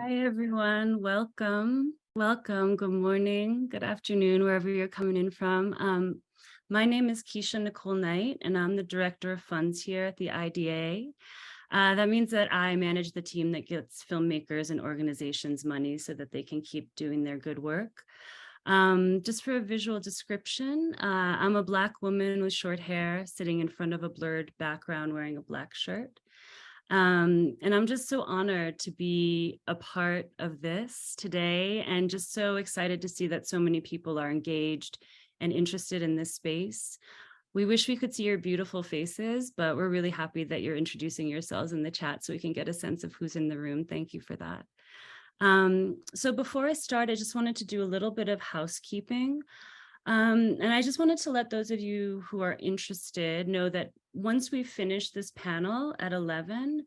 Hi, everyone. Welcome. Welcome. Good morning, good afternoon, wherever you're coming in from. My name is Keisha Nicole Knight, and I'm the Director of Funds here at the IDA. That means that I manage the team that gets filmmakers and organizations money so that they can keep doing their good work. Just for a visual description, I'm a Black woman with short hair sitting in front of a blurred background wearing a black shirt. And I'm just so honored to be a part of this today and just so excited to see that so many people are engaged and interested in this space. We wish we could see your beautiful faces, but we're really happy that you're introducing yourselves in the chat so we can get a sense of who's in the room. Thank you for that. So before I start, I just wanted to do a little bit of housekeeping. And I just wanted to let those of you who are interested know that once we finish this panel at 11,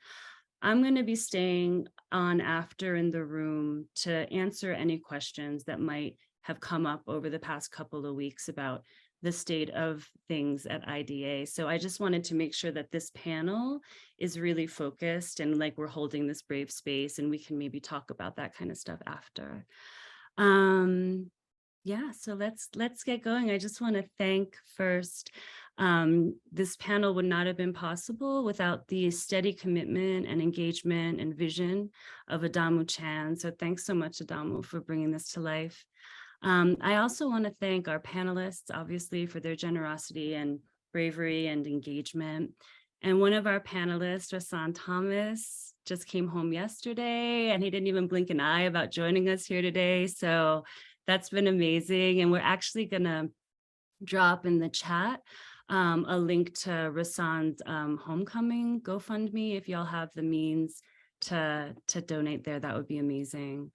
I'm going to be staying on after in the room to answer any questions that might have come up over the past couple of weeks about the state of things at IDA. So I just wanted to make sure that this panel is really focused and like we're holding this brave space and we can maybe talk about that kind of stuff after. Yeah, so let's get going. I just want to thank first, this panel would not have been possible without the steady commitment and engagement and vision of Adamu Chan. So thanks so much, Adamu, for bringing this to life. I also want to thank our panelists, obviously, for their generosity and bravery and engagement. And one of our panelists, Rahsaan Thomas, just came home yesterday and he didn't even blink an eye about joining us here today. So that's been amazing. And we're actually going to drop in the chat a link to Rahsaan's homecoming GoFundMe. If y'all have the means to donate there, that would be amazing.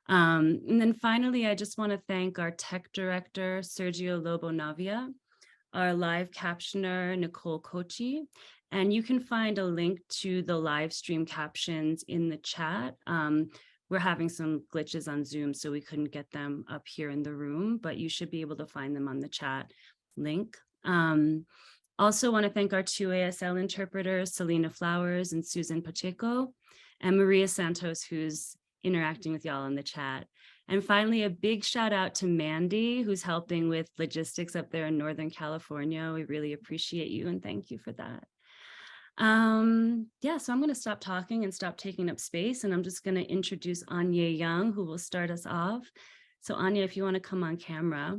And then finally, I just want to thank our tech director, Sergio Lobo Navia, our live captioner, Nicole Kochi. And you can find a link to the live stream captions in the chat. We're having some glitches on Zoom, so we couldn't get them up here in the room, but you should be able to find them on the chat link. Also want to thank our two ASL interpreters, Selena Flowers and Susan Pacheco, and Maria Santos, who's interacting with y'all in the chat. And finally, a big shout out to Mandy, who's helping with logistics up there in Northern California. We really appreciate you and thank you for that. Yeah, so I'm going to stop talking and stop taking up space, and I'm just going to introduce Anya Young, who will start us off. So Anya, if you want to come on camera.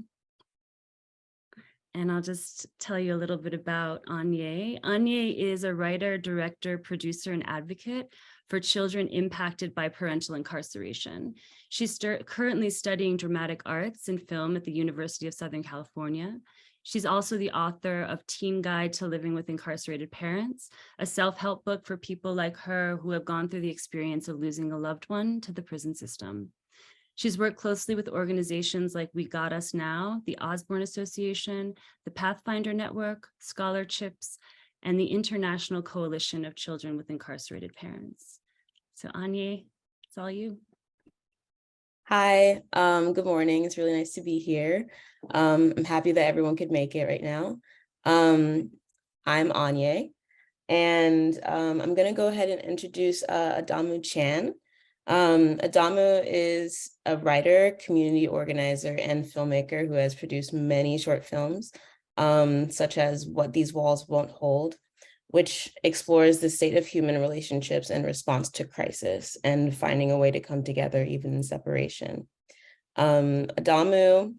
And I'll just tell you a little bit about Anya. Anya is a writer, director, producer, and advocate for children impacted by parental incarceration. She's currently studying dramatic arts and film at the University of Southern California. She's also the author of Teen Guide to Living with Incarcerated Parents, a self-help book for people like her who have gone through the experience of losing a loved one to the prison system. She's worked closely with organizations like We Got Us Now, the Osborne Association, the Pathfinder Network, Scholarships, and the International Coalition of Children with Incarcerated Parents. So Anya, it's all you. Hi, good morning. It's really nice to be here. I'm happy that everyone could make it right now. I'm Anya, and I'm going to go ahead and introduce Adamu Chan. Adamu is a writer, community organizer, and filmmaker who has produced many short films, such as What These Walls Won't Hold, which explores the state of human relationships in response to crisis and finding a way to come together even in separation. Adamu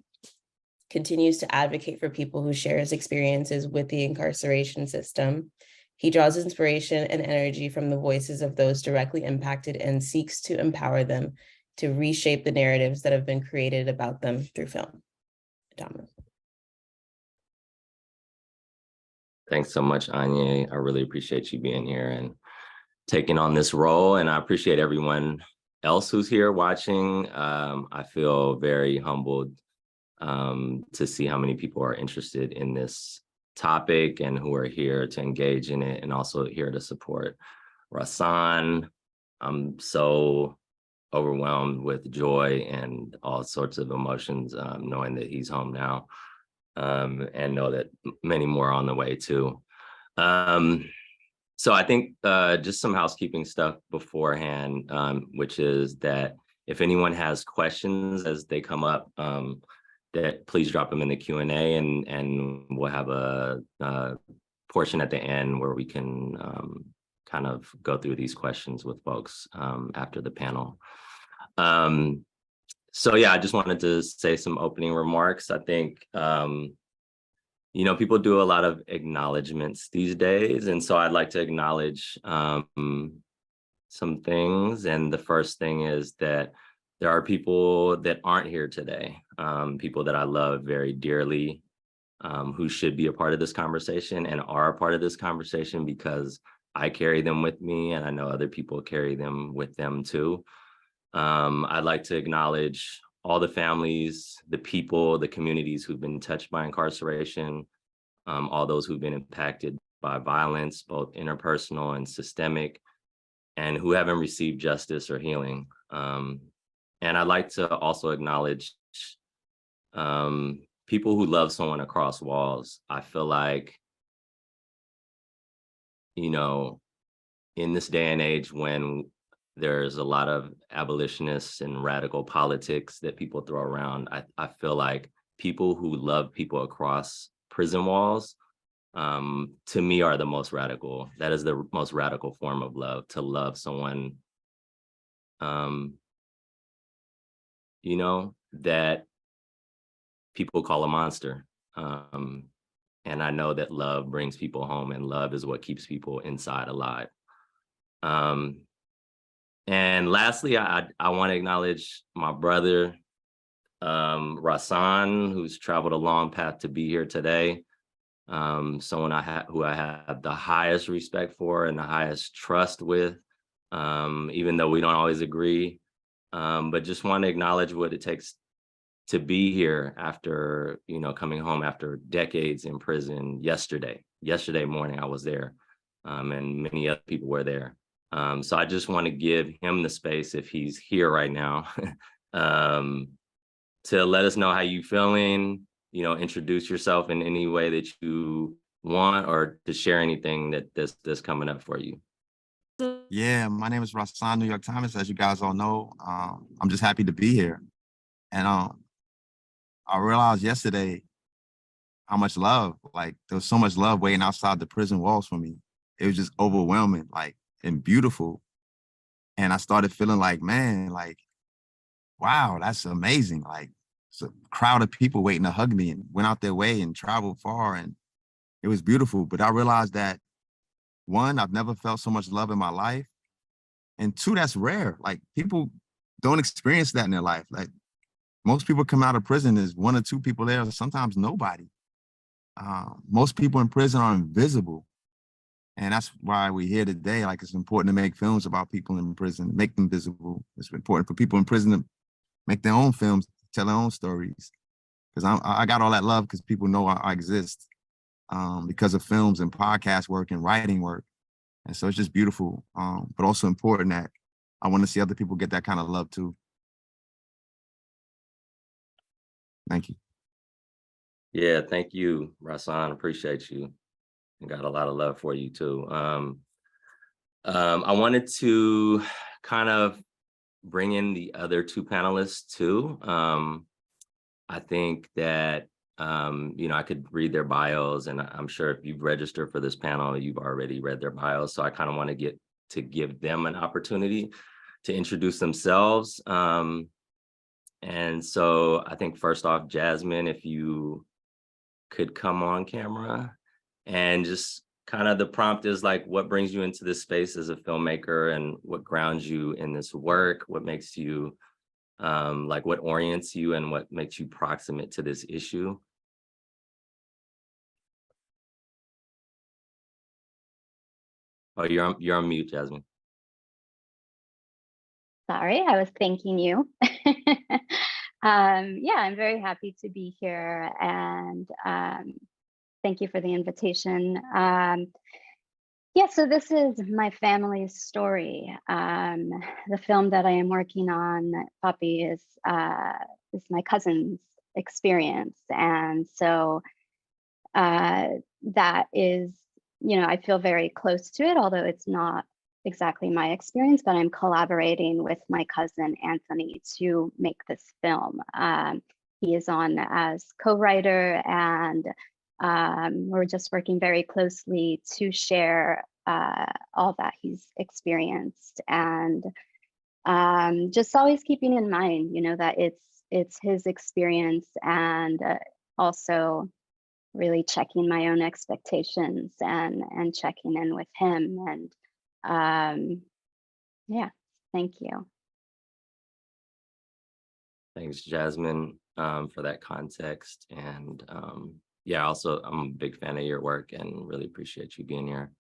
continues to advocate for people who share his experiences with the incarceration system. He draws inspiration and energy from the voices of those directly impacted and seeks to empower them to reshape the narratives that have been created about them through film. Adamu. Thanks so much, Anya. I really appreciate you being here and taking on this role. And I appreciate everyone else who's here watching. I feel very humbled to see how many people are interested in this topic and who are here to engage in it and also here to support Rahsaan. I'm so overwhelmed with joy and all sorts of emotions knowing that he's home now. And know that many more are on the way too. So I think just some housekeeping stuff beforehand, which is that if anyone has questions as they come up, that please drop them in the Q&A, and we'll have a portion at the end where we can kind of go through these questions with folks after the panel. So yeah, I just wanted to say some opening remarks. I think, you know, people do a lot of acknowledgements these days, and so I'd like to acknowledge some things. And the first thing is that there are people that aren't here today, people that I love very dearly, who should be a part of this conversation and are a part of this conversation because I carry them with me, and I know other people carry them with them too. I'd like to acknowledge all the families, the people, the communities who've been touched by incarceration, all those who've been impacted by violence, both interpersonal and systemic, and who haven't received justice or healing. And I'd like to also acknowledge people who love someone across walls. I feel like, you know, in this day and age when there's a lot of abolitionists and radical politics that people throw around, I feel like people who love people across prison walls, to me, are the most radical. That is the most radical form of love, to love someone, you know, that people call a monster. And I know that love brings people home, and love is what keeps people inside alive. And lastly, I want to acknowledge my brother, Rahsaan, who's traveled a long path to be here today. Someone who I have the highest respect for and the highest trust with, even though we don't always agree. But just want to acknowledge what it takes to be here after, you know, coming home after decades in prison. Yesterday morning, I was there, and many other people were there. So I just want to give him the space, if he's here right now, to let us know how you feeling, you know, introduce yourself in any way that you want, or to share anything that's coming up for you. Yeah, my name is Rahsaan New York Thomas, as you guys all know. I'm just happy to be here. And I realized yesterday how much love, like there was so much love waiting outside the prison walls for me. It was just overwhelming, like, and beautiful. And I started feeling like, man, like, wow, that's amazing. Like, it's a crowd of people waiting to hug me and went out their way and traveled far. And it was beautiful. But I realized that, one, I've never felt so much love in my life. And two, that's rare. Like, people don't experience that in their life. Like, most people come out of prison, there's one or two people there, sometimes nobody. Most people in prison are invisible. And that's why we're here today. Like, it's important to make films about people in prison, make them visible. It's important for people in prison to make their own films, tell their own stories. Because I got all that love because people know I exist, because of films and podcast work and writing work. And so it's just beautiful, but also important that I want to see other people get that kind of love too. Thank you. Yeah, thank you, Rahsaan. Appreciate you. I got a lot of love for you too. I wanted to kind of bring in the other two panelists too. I think that, you know, I could read their bios, and I'm sure if you've registered for this panel, you've already read their bios. So I kind of want to give them an opportunity to introduce themselves. And so I think first off, Jasmine, if you could come on camera, and just kind of the prompt is like, what brings you into this space as a filmmaker, and what grounds you in this work? What makes you, like, what orients you, and what makes you proximate to this issue? Oh, you're on mute, Jasmine. Sorry, I was thanking you. Yeah, I'm very happy to be here, and thank you for the invitation. Yeah, so this is my family's story. The film that I am working on, Papi, is my cousin's experience, and so that is I feel very close to it, although it's not exactly my experience, but I'm collaborating with my cousin Anthony to make this film. He is on as co-writer, and we're just working very closely to share all that he's experienced, and just always keeping in mind, that it's his experience, and also really checking my own expectations and checking in with him. And yeah, thank you. Thanks, Jasmine, for that context. And yeah, also, I'm a big fan of your work and really appreciate you being here.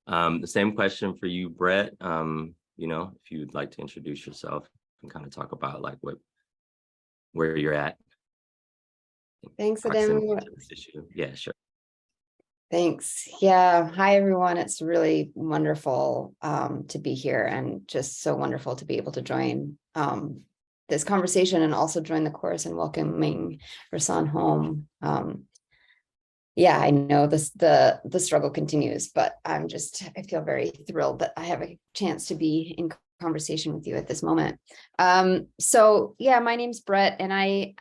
The same question for you, Brett. If you'd like to introduce yourself and kind of talk about like where you're at. Thanks, Proximity Adamu. to this issue. Yeah, sure. Thanks. Yeah. Hi, everyone. It's really wonderful to be here, and just so wonderful to be able to join this conversation and also join the chorus in welcoming Rahsaan home. Yeah, I know the struggle continues, but I feel very thrilled that I have a chance to be in conversation with you at this moment. So yeah, my name's Brett, and I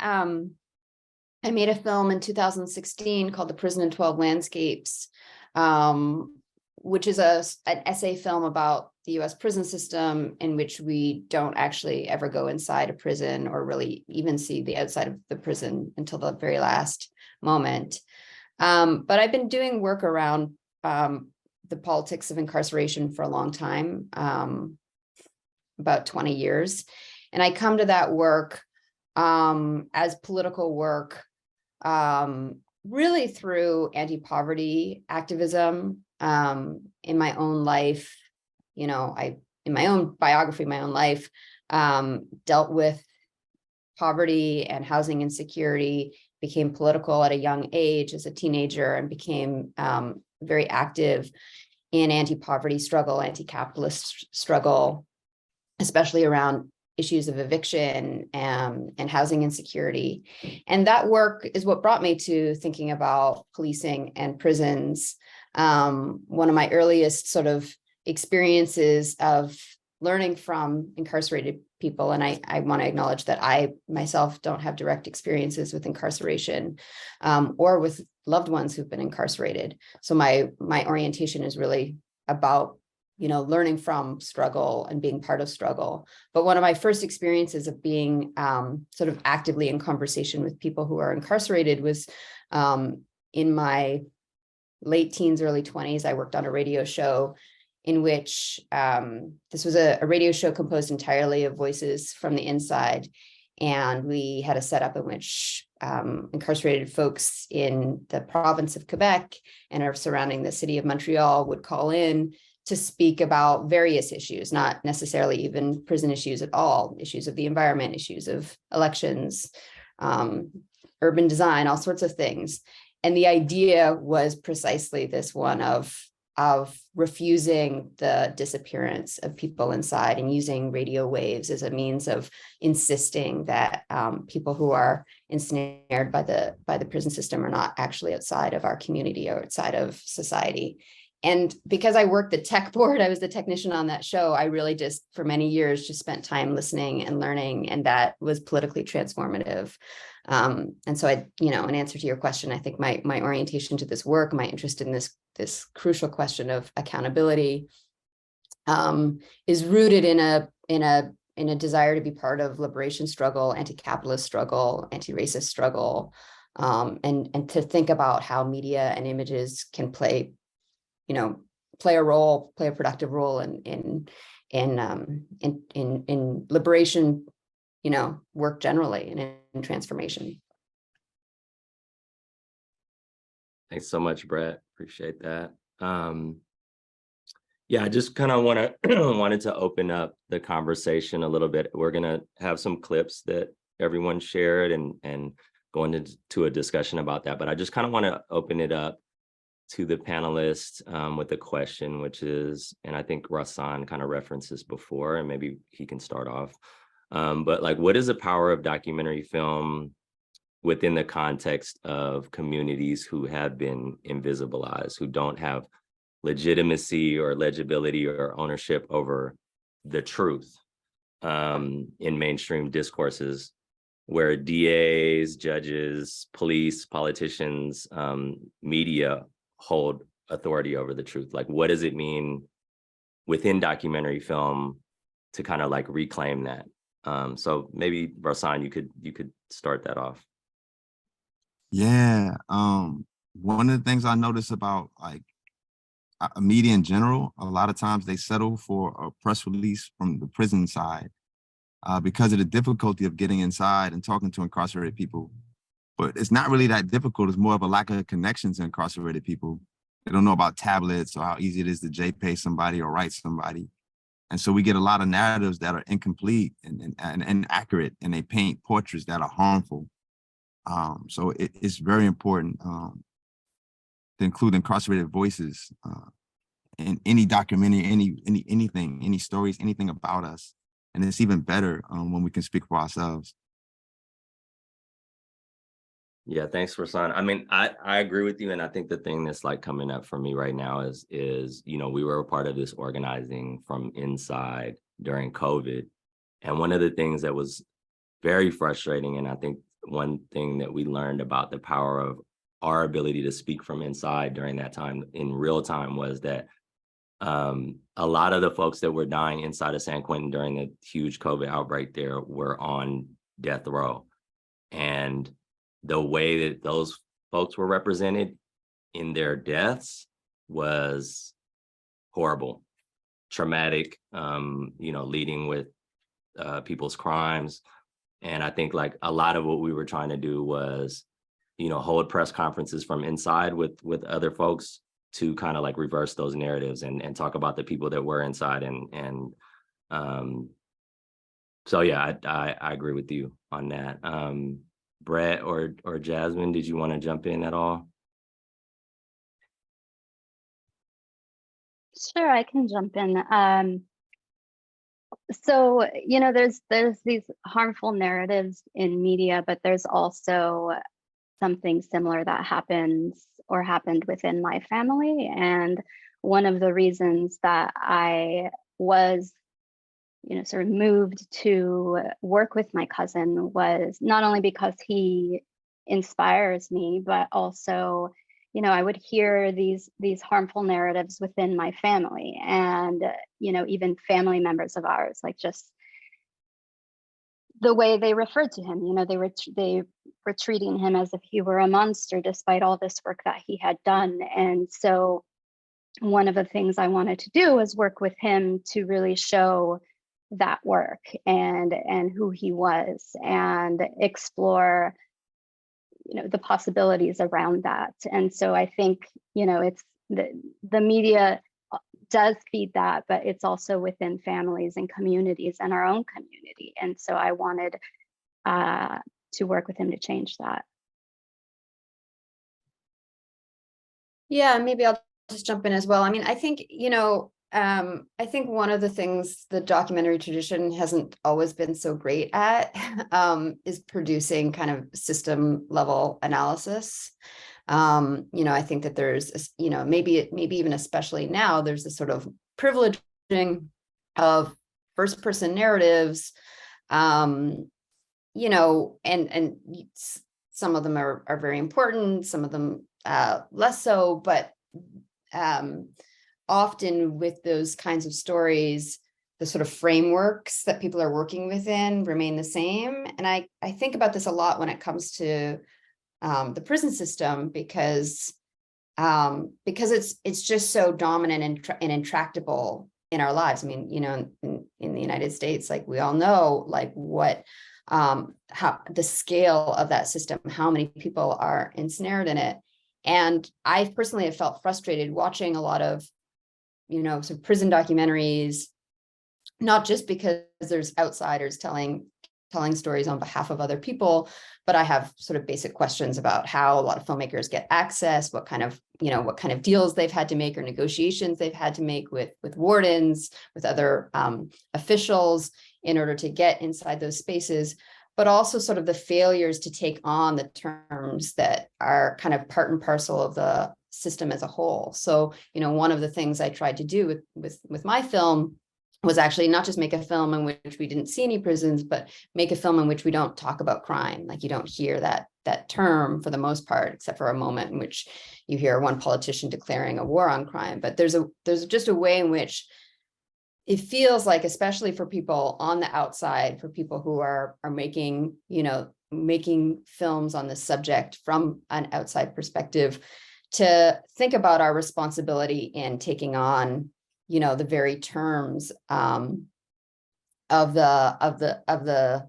made a film in 2016 called The Prison in 12 Landscapes, which is an essay film about the US prison system, in which we don't actually ever go inside a prison or really even see the outside of the prison until the very last moment. But I've been doing work around the politics of incarceration for a long time, about 20 years. And I come to that work as political work, really through anti-poverty activism. In my own life, in my own biography, my own life, dealt with poverty and housing insecurity, became political at a young age as a teenager, and became very active in anti-poverty struggle, anti-capitalist struggle, especially around issues of eviction and housing insecurity. And that work is what brought me to thinking about policing and prisons. One of my earliest sort of experiences of learning from incarcerated people, and I want to acknowledge that I myself don't have direct experiences with incarceration or with loved ones who've been incarcerated. So my orientation is really about learning from struggle and being part of struggle. But one of my first experiences of being sort of actively in conversation with people who are incarcerated was in my late teens, early 20s. I worked on a radio show in which this was a radio show composed entirely of voices from the inside. And we had a setup in which incarcerated folks in the province of Quebec and are surrounding the city of Montreal would call in to speak about various issues, not necessarily even prison issues at all, issues of the environment, issues of elections, urban design, all sorts of things. And the idea was precisely this one of refusing the disappearance of people inside and using radio waves as a means of insisting that people who are ensnared by the prison system are not actually outside of our community or outside of society. And because I worked the tech board, I was the technician on that show, I really just, for many years, just spent time listening and learning, and that was politically transformative. And so in answer to your question, I think my orientation to this work, my interest in this crucial question of accountability, is rooted in a desire to be part of liberation struggle, anti-capitalist struggle, anti-racist struggle, and to think about how media and images can play a productive role in liberation, work generally, and in transformation. Thanks so much, Brett. Appreciate that. Yeah, I just kind of wanted to open up the conversation a little bit. We're gonna have some clips that everyone shared and go into a discussion about that. But I just kind of want to open it up to the panelists with a question, which is, and I think Rahsaan kind of referenced this before, and maybe he can start off. But like, what is the power of documentary film within the context of communities who have been invisibilized, who don't have legitimacy or legibility or ownership over the truth in mainstream discourses, where DAs, judges, police, politicians, media hold authority over the truth. Like, what does it mean within documentary film to kind of like reclaim that? So maybe Rahsaan, you could start that off. Yeah. One of the things I notice about like media in general, a lot of times they settle for a press release from the prison side because of the difficulty of getting inside and talking to incarcerated people. But it's not really that difficult. It's more of a lack of connections to incarcerated people. They don't know about tablets or how easy it is to JPay somebody or write somebody. And so we get a lot of narratives that are incomplete and inaccurate, and they paint portraits that are harmful. So it's very important to include incarcerated voices in any documentary, anything, any stories, anything about us. And it's even better when we can speak for ourselves. Yeah, thanks, Rahsaan. I mean, I agree with you. And I think the thing that's like coming up for me right now is, you know, we were a part of this organizing from inside during COVID. And one of the things that was very frustrating, and I think one thing that we learned about the power of our ability to speak from inside during that time in real time, was that a lot of the folks that were dying inside of San Quentin during the huge COVID outbreak there were on death row. And the way that those folks were represented in their deaths was horrible, traumatic, you know, leading with people's crimes. And I think like a lot of what we were trying to do was, you know, hold press conferences from inside with other folks to kind of like reverse those narratives and talk about the people that were inside. And so, yeah, I agree with you on that. Brett or Jasmine, did you want to jump in at all? Sure, I can jump in. So, you know, there's these harmful narratives in media, but there's also something similar that happens or happened within my family. And one of the reasons that I was, you know, sort of moved to work with my cousin was not only because he inspires me, but also, you know, I would hear these harmful narratives within my family, and, you know, even family members of ours, like just the way they referred to him. You know, they were treating him as if he were a monster, despite all this work that he had done. And so one of the things I wanted to do was work with him to really show that work and who he was, and explore, you know, the possibilities around that. And so I think, you know, it's the media does feed that, but it's also within families and communities and our own community. And so I wanted to work with him to change that. Yeah, maybe I'll just jump in as well. I mean, I think, you know, I think one of the things the documentary tradition hasn't always been so great at is producing kind of system level analysis. You know, I think that there's, you know, maybe even especially now, there's this sort of privileging of first person narratives, you know, and some of them are very important, some of them less so, but often with those kinds of stories, the sort of frameworks that people are working within remain the same. And I think about this a lot when it comes to the prison system, because it's just so dominant and intractable in our lives. I mean, you know, in the United States, like we all know, like what how the scale of that system, how many people are ensnared in it. And I personally have felt frustrated watching a lot of, you know, some prison documentaries, not just because there's outsiders telling stories on behalf of other people, but I have sort of basic questions about how a lot of filmmakers get access, what kind of deals they've had to make or negotiations they've had to make with wardens, with other officials in order to get inside those spaces, but also sort of the failures to take on the terms that are kind of part and parcel of system as a whole. So, one of the things I tried to do with my film was actually not just make a film in which we didn't see any prisons, but make a film in which we don't talk about crime. Like, you don't hear that term for the most part, except for a moment in which you hear one politician declaring a war on crime. But there's just a way in which it feels like, especially for people on the outside, for people who are making, making films on this subject from an outside perspective, to think about our responsibility in taking on, the very terms of the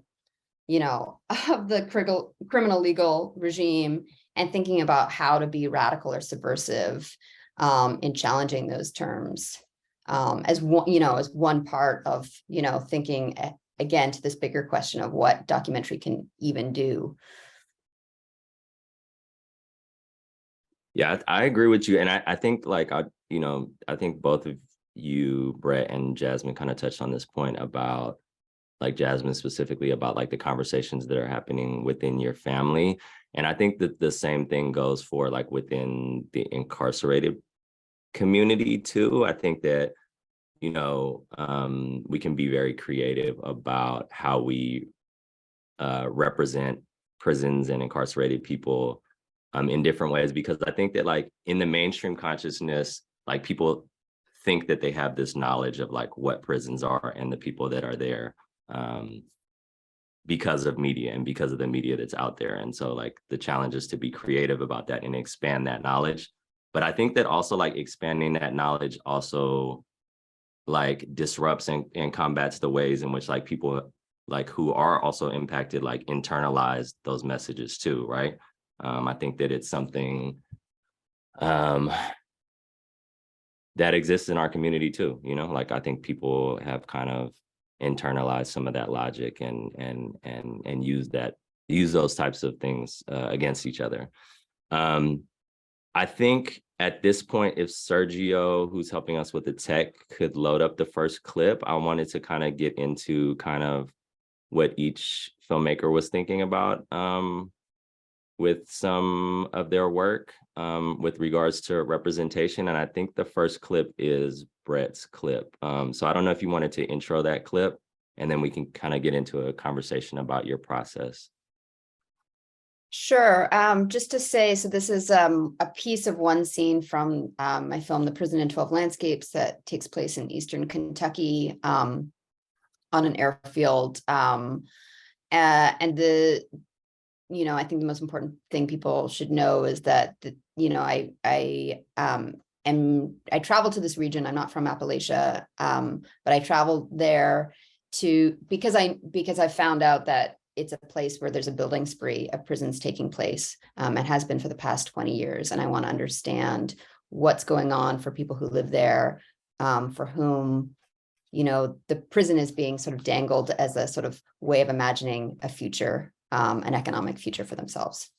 criminal legal regime, and thinking about how to be radical or subversive in challenging those terms, as one part of, thinking again to this bigger question of what documentary can even do. Yeah, I agree with you. And I think I think both of you, Brett and Jasmine, kind of touched on this point about, like Jasmine specifically, about like the conversations that are happening within your family. And I think that the same thing goes for like within the incarcerated community too. I think that, we can be very creative about how we represent prisons and incarcerated people in different ways, because I think that like in the mainstream consciousness, like people think that they have this knowledge of like what prisons are and the people that are there because of media and because of the media that's out there. And so like the challenge is to be creative about that and expand that knowledge. But I think that also like expanding that knowledge also like disrupts and combats the ways in which like people like who are also impacted like internalize those messages too, right? I think that it's something that exists in our community too, like I think people have kind of internalized some of that logic and use those types of things against each other. I think at this point, if Sergio, who's helping us with the tech, could load up the first clip, I wanted to kind of get into kind of what each filmmaker was thinking about with some of their work with regards to representation. And I think the first clip is Brett's clip. So I don't know if you wanted to intro that clip, and then we can kind of get into a conversation about your process. Sure. Just to say, so this is a piece of one scene from my film, The Prison in 12 Landscapes, that takes place in Eastern Kentucky on an airfield. And I think the most important thing people should know is that, I traveled to this region. I'm not from Appalachia, but I traveled there because I found out that it's a place where there's a building spree of prisons taking place, and has been for the past 20 years. And I want to understand what's going on for people who live there, for whom, the prison is being sort of dangled as a sort of way of imagining a future, an economic future for themselves.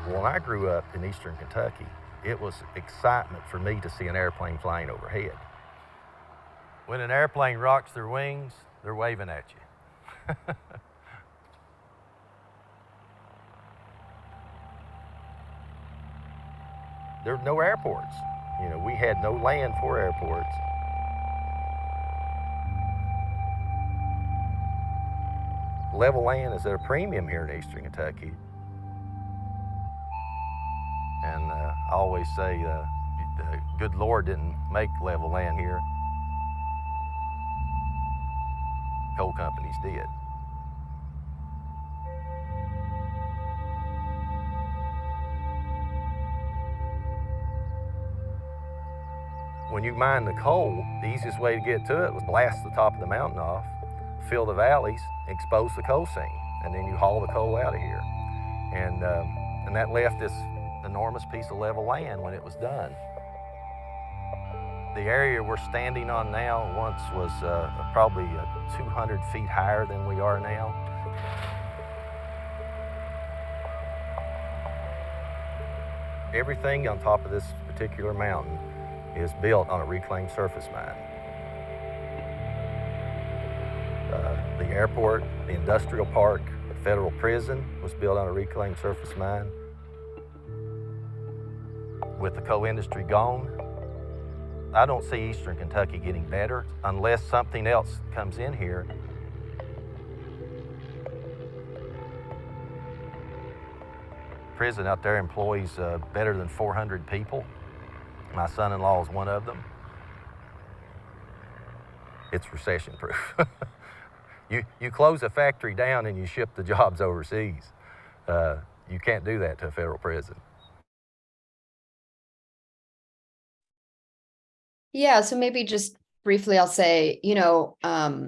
When I grew up in Eastern Kentucky, it was excitement for me to see an airplane flying overhead. When an airplane rocks their wings, they're waving at you. There were no airports. We had no land for airports. Level land is at a premium here in Eastern Kentucky. And I always say the good Lord didn't make level land here. Coal companies did. When you mine the coal, the easiest way to get to it was blast the top of the mountain off, fill the valleys, expose the coal seam, and then you haul the coal out of here. And that left this enormous piece of level land when it was done. The area we're standing on now once was probably 200 feet higher than we are now. Everything on top of this particular mountain is built on a reclaimed surface mine. The airport, the industrial park, the federal prison was built on a reclaimed surface mine. With the coal industry gone, I don't see Eastern Kentucky getting better unless something else comes in here. Prison out there employs better than 400 people. My son-in-law is one of them. It's recession-proof. You close a factory down and you ship the jobs overseas. You can't do that to a federal prison. Yeah, so maybe just briefly, I'll say, I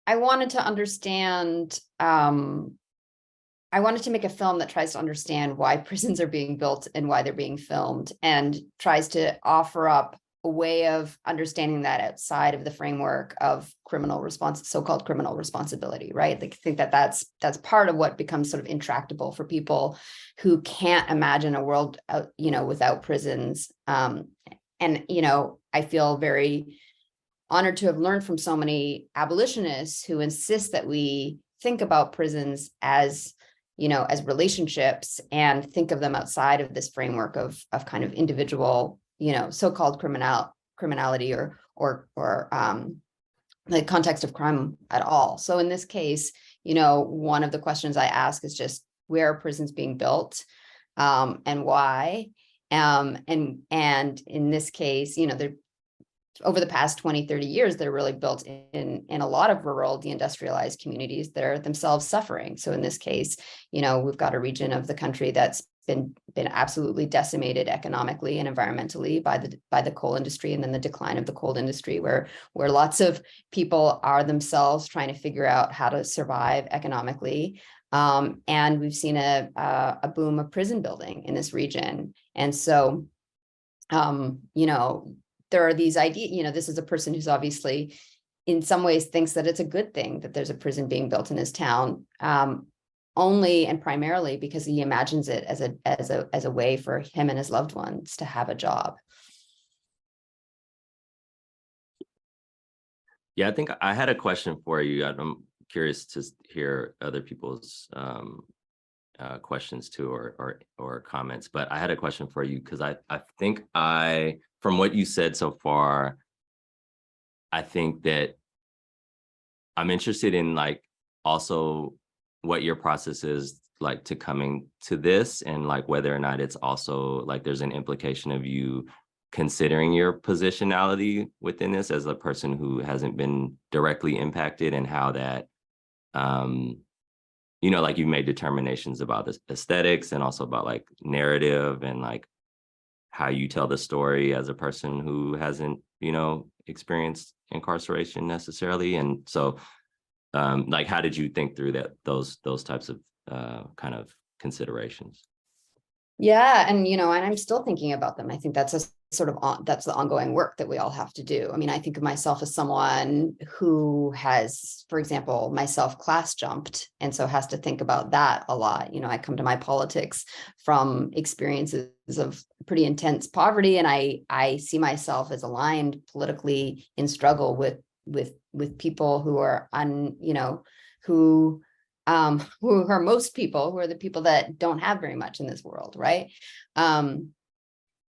wanted to understand, I wanted to make a film that tries to understand why prisons are being built and why they're being filmed, and tries to offer up a way of understanding that outside of the framework of so-called criminal responsibility, right? Like, I think that that's part of what becomes sort of intractable for people who can't imagine a world, without prisons. And, I feel very honored to have learned from so many abolitionists who insist that we think about prisons as, as relationships, and think of them outside of this framework of kind of individual, so-called criminality or the context of crime at all. So in this case, one of the questions I ask is just, where are prisons being built, and why? And in this case, they're over the past 20, 30 years, they're really built in a lot of rural deindustrialized communities that are themselves suffering. So in this case, we've got a region of the country that's been absolutely decimated economically and environmentally by the coal industry, and then the decline of the coal industry, where lots of people are themselves trying to figure out how to survive economically. And we've seen a boom of prison building in this region. And so, there are these ideas, this is a person who's obviously in some ways thinks that it's a good thing that there's a prison being built in his town, only and primarily because he imagines it as a way for him and his loved ones to have a job. Yeah, I think I had a question for you. I'm curious to hear other people's questions too, or comments, but I had a question for you because I think from what you said so far, I think that I'm interested in like also what your process is like to coming to this, and like whether or not it's also like there's an implication of you considering your positionality within this as a person who hasn't been directly impacted, and how that like you've made determinations about the aesthetics and also about like narrative and like how you tell the story as a person who hasn't, experienced incarceration necessarily. And so like, how did you think through those types of kind of considerations? Yeah, and and I'm still thinking about them. I think that's that's the ongoing work that we all have to do. I mean, I think of myself as someone who has, for example, myself class jumped, and so has to think about that a lot. I come to my politics from experiences of pretty intense poverty, and I see myself as aligned politically in struggle with people who are who are most people, who are the people that don't have very much in this world, right?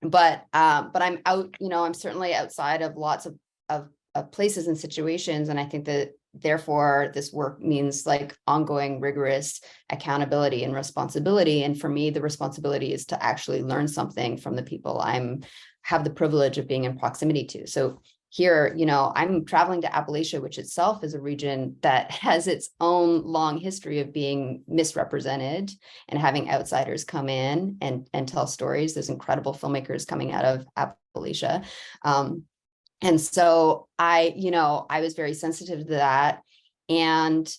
But I'm out, I'm certainly outside of lots of places and situations, and I think that therefore this work means like ongoing rigorous accountability and responsibility. And for me, the responsibility is to actually learn something from the people have the privilege of being in proximity to. So here, I'm traveling to Appalachia, which itself is a region that has its own long history of being misrepresented and having outsiders come in and tell stories. There's incredible filmmakers coming out of Appalachia. And so I was very sensitive to that. And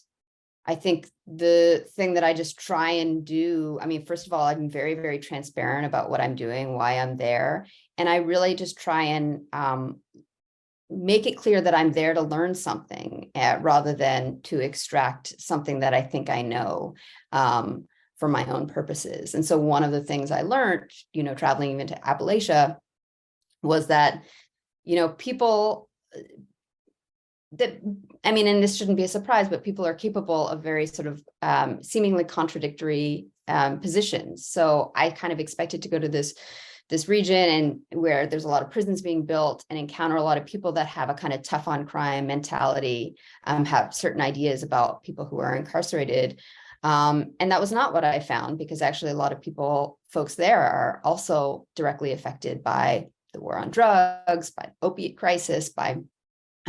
I think the thing that I just try and do, I mean, first of all, I'm very, very transparent about what I'm doing, why I'm there. And I really just try and make it clear that I'm there to learn something rather than to extract something that I think I know for my own purposes. And so one of the things I learned, traveling even to Appalachia, was that, people that, and this shouldn't be a surprise, but people are capable of very sort of seemingly contradictory positions. So I kind of expected to go to this region and where there's a lot of prisons being built and encounter a lot of people that have a kind of tough on crime mentality, have certain ideas about people who are incarcerated. And that was not what I found, because actually a lot of folks there are also directly affected by the war on drugs, by opiate crisis, by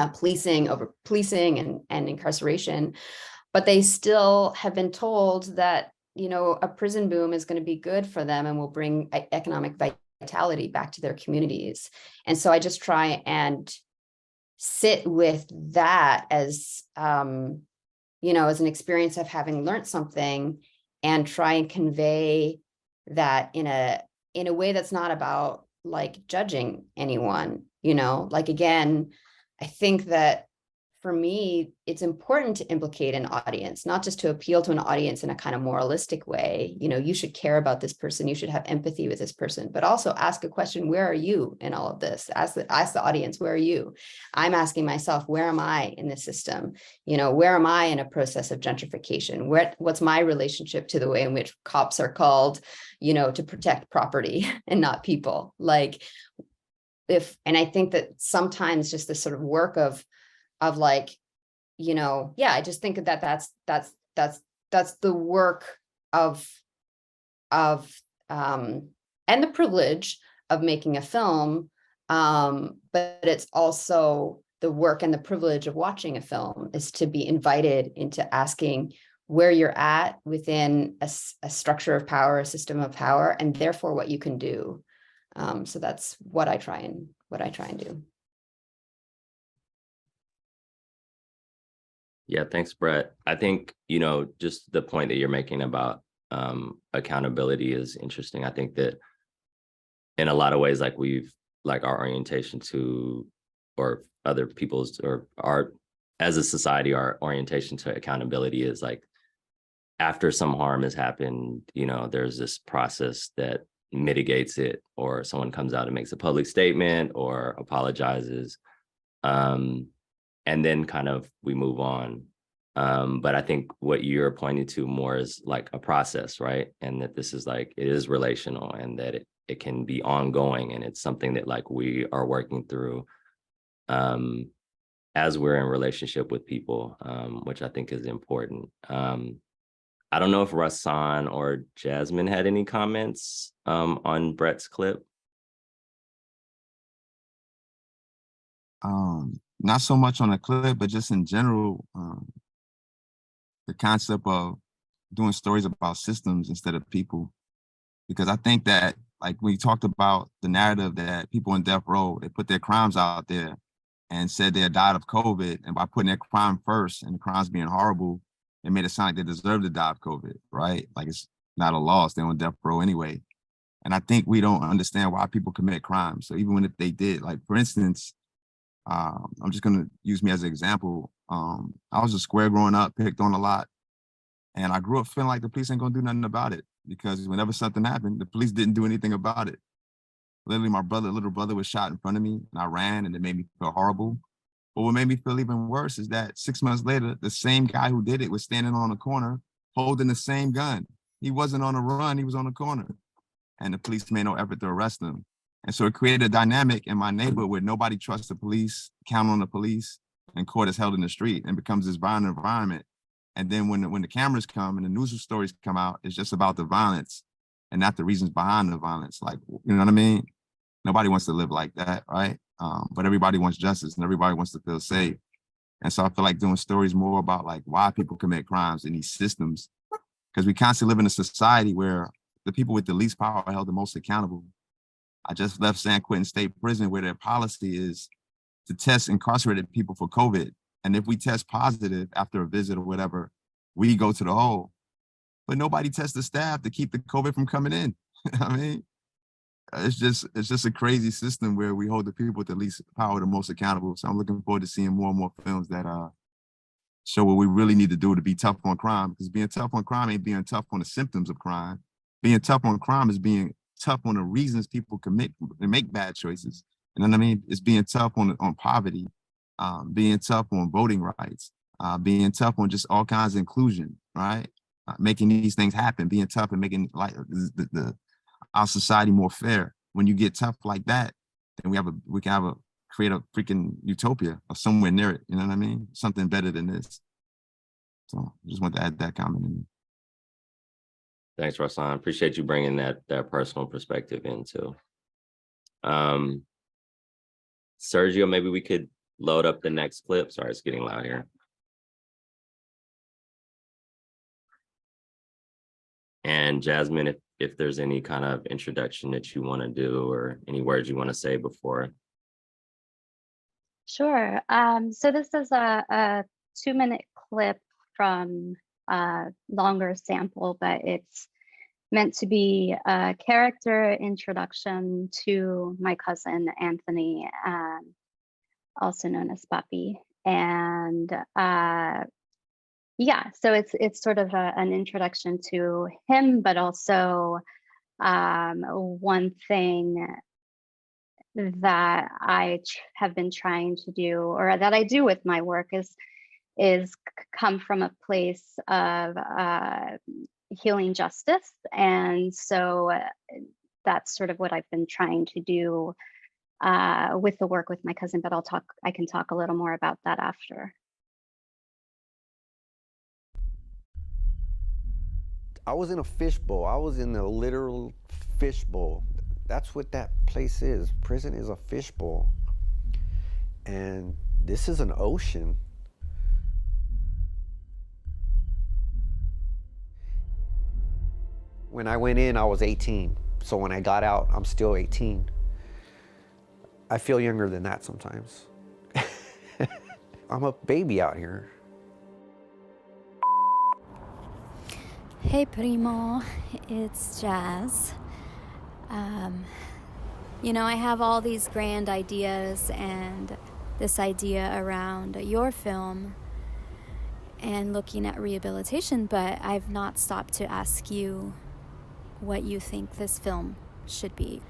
over policing and incarceration. But they still have been told that, a prison boom is going to be good for them and will bring economic vitality back to their communities. And so I just try and sit with that as, as an experience of having learned something, and try and convey that in a way that's not about like judging anyone, again, I think that for me, it's important to implicate an audience, not just to appeal to an audience in a kind of moralistic way. You should care about this person, you should have empathy with this person, but also ask a question: where are you in all of this? Ask the audience, where are you? I'm asking myself, where am I in the system? Where am I in a process of gentrification? What's my relationship to the way in which cops are called, to protect property and not people? And I think that sometimes just this sort of work of like, I just think that that's the work of and the privilege of making a film, but it's also the work and the privilege of watching a film, is to be invited into asking where you're at within a structure of power, a system of power, and therefore what you can do. So that's what I try and do. Yeah, thanks, Brett. I think, just the point that you're making about accountability is interesting. I think that in a lot of ways, like our orientation to, or other people's, or as a society, our orientation to accountability is like, after some harm has happened, there's this process that mitigates it, or someone comes out and makes a public statement or apologizes. And then kind of we move on. But I think what you're pointing to more is like a process, right? And that this is like, it is relational, and that it can be ongoing, and it's something that like we are working through as we're in relationship with people, which I think is important. I don't know if Rahsaan or Jasmine had any comments on Brett's clip. Not so much on the clip, but just in general, the concept of doing stories about systems instead of people. Because I think that, like, we talked about the narrative that people in death row, they put their crimes out there and said they had died of COVID. And by putting their crime first and the crimes being horrible, it made it sound like they deserve to die of COVID, right? Like, it's not a loss, they're on death row anyway. And I think we don't understand why people commit crimes. So even if they did, like, for instance, I'm just gonna use me as an example. I was a square growing up, picked on a lot. And I grew up feeling like the police ain't gonna do nothing about it, because whenever something happened, the police didn't do anything about it. Literally, my little brother was shot in front of me, and I ran, and it made me feel horrible. But what made me feel even worse is that 6 months later, the same guy who did it was standing on a corner holding the same gun. He wasn't on a run, he was on a corner. And the police made no effort to arrest him. And so it created a dynamic in my neighborhood where nobody trusts the police, count on the police, and court is held in the street, and becomes this violent environment. And then when the cameras come and the news stories come out, it's just about the violence and not the reasons behind the violence. Like, you know what I mean? Nobody wants to live like that, right? But everybody wants justice, and everybody wants to feel safe. And so I feel like doing stories more about like why people commit crimes in these systems, because we constantly live in a society where the people with the least power are held the most accountable. I just left San Quentin State Prison, where their policy is to test incarcerated people for COVID. And if we test positive after a visit or whatever, we go to the hole. But nobody tests the staff to keep the COVID from coming in. I mean, it's just a crazy system where we hold the people with the least power the most accountable. So I'm looking forward to seeing more and more films that show what we really need to do to be tough on crime, because being tough on crime ain't being tough on the symptoms of crime. Being tough on crime is being tough on the reasons people commit and make bad choices. You know what I mean? It's being tough on poverty, being tough on voting rights, being tough on just all kinds of inclusion, right? Making these things happen, being tough and making like our society more fair. When you get tough like that, then we can create a freaking utopia or somewhere near it. You know what I mean? Something better than this. So I just want to add that comment in. Thanks, Rahsaan. Appreciate you bringing that personal perspective in too. Sergio, maybe we could load up the next clip. Sorry, it's getting loud here. And Jasmine, if there's any kind of introduction that you want to do or any words you want to say before. Sure. So this is a 2-minute clip from a longer sample, but it's meant to be a character introduction to my cousin, Anthony, also known as Papi. And yeah, so it's sort of an introduction to him, but also one thing that I have been trying to do, or that I do with my work, is come from a place of healing justice. And so that's sort of what I've been trying to do with the work with my cousin, but I can talk a little more about that after. I was in a fishbowl. I was in a literal fishbowl. That's what that place is. Prison is a fishbowl. And this is an ocean. When I went in, I was 18. So when I got out, I'm still 18. I feel younger than that sometimes. I'm a baby out here. Hey Primo, it's Jazz. You know, I have all these grand ideas and this idea around your film and looking at rehabilitation, but I've not stopped to ask you what you think this film should be.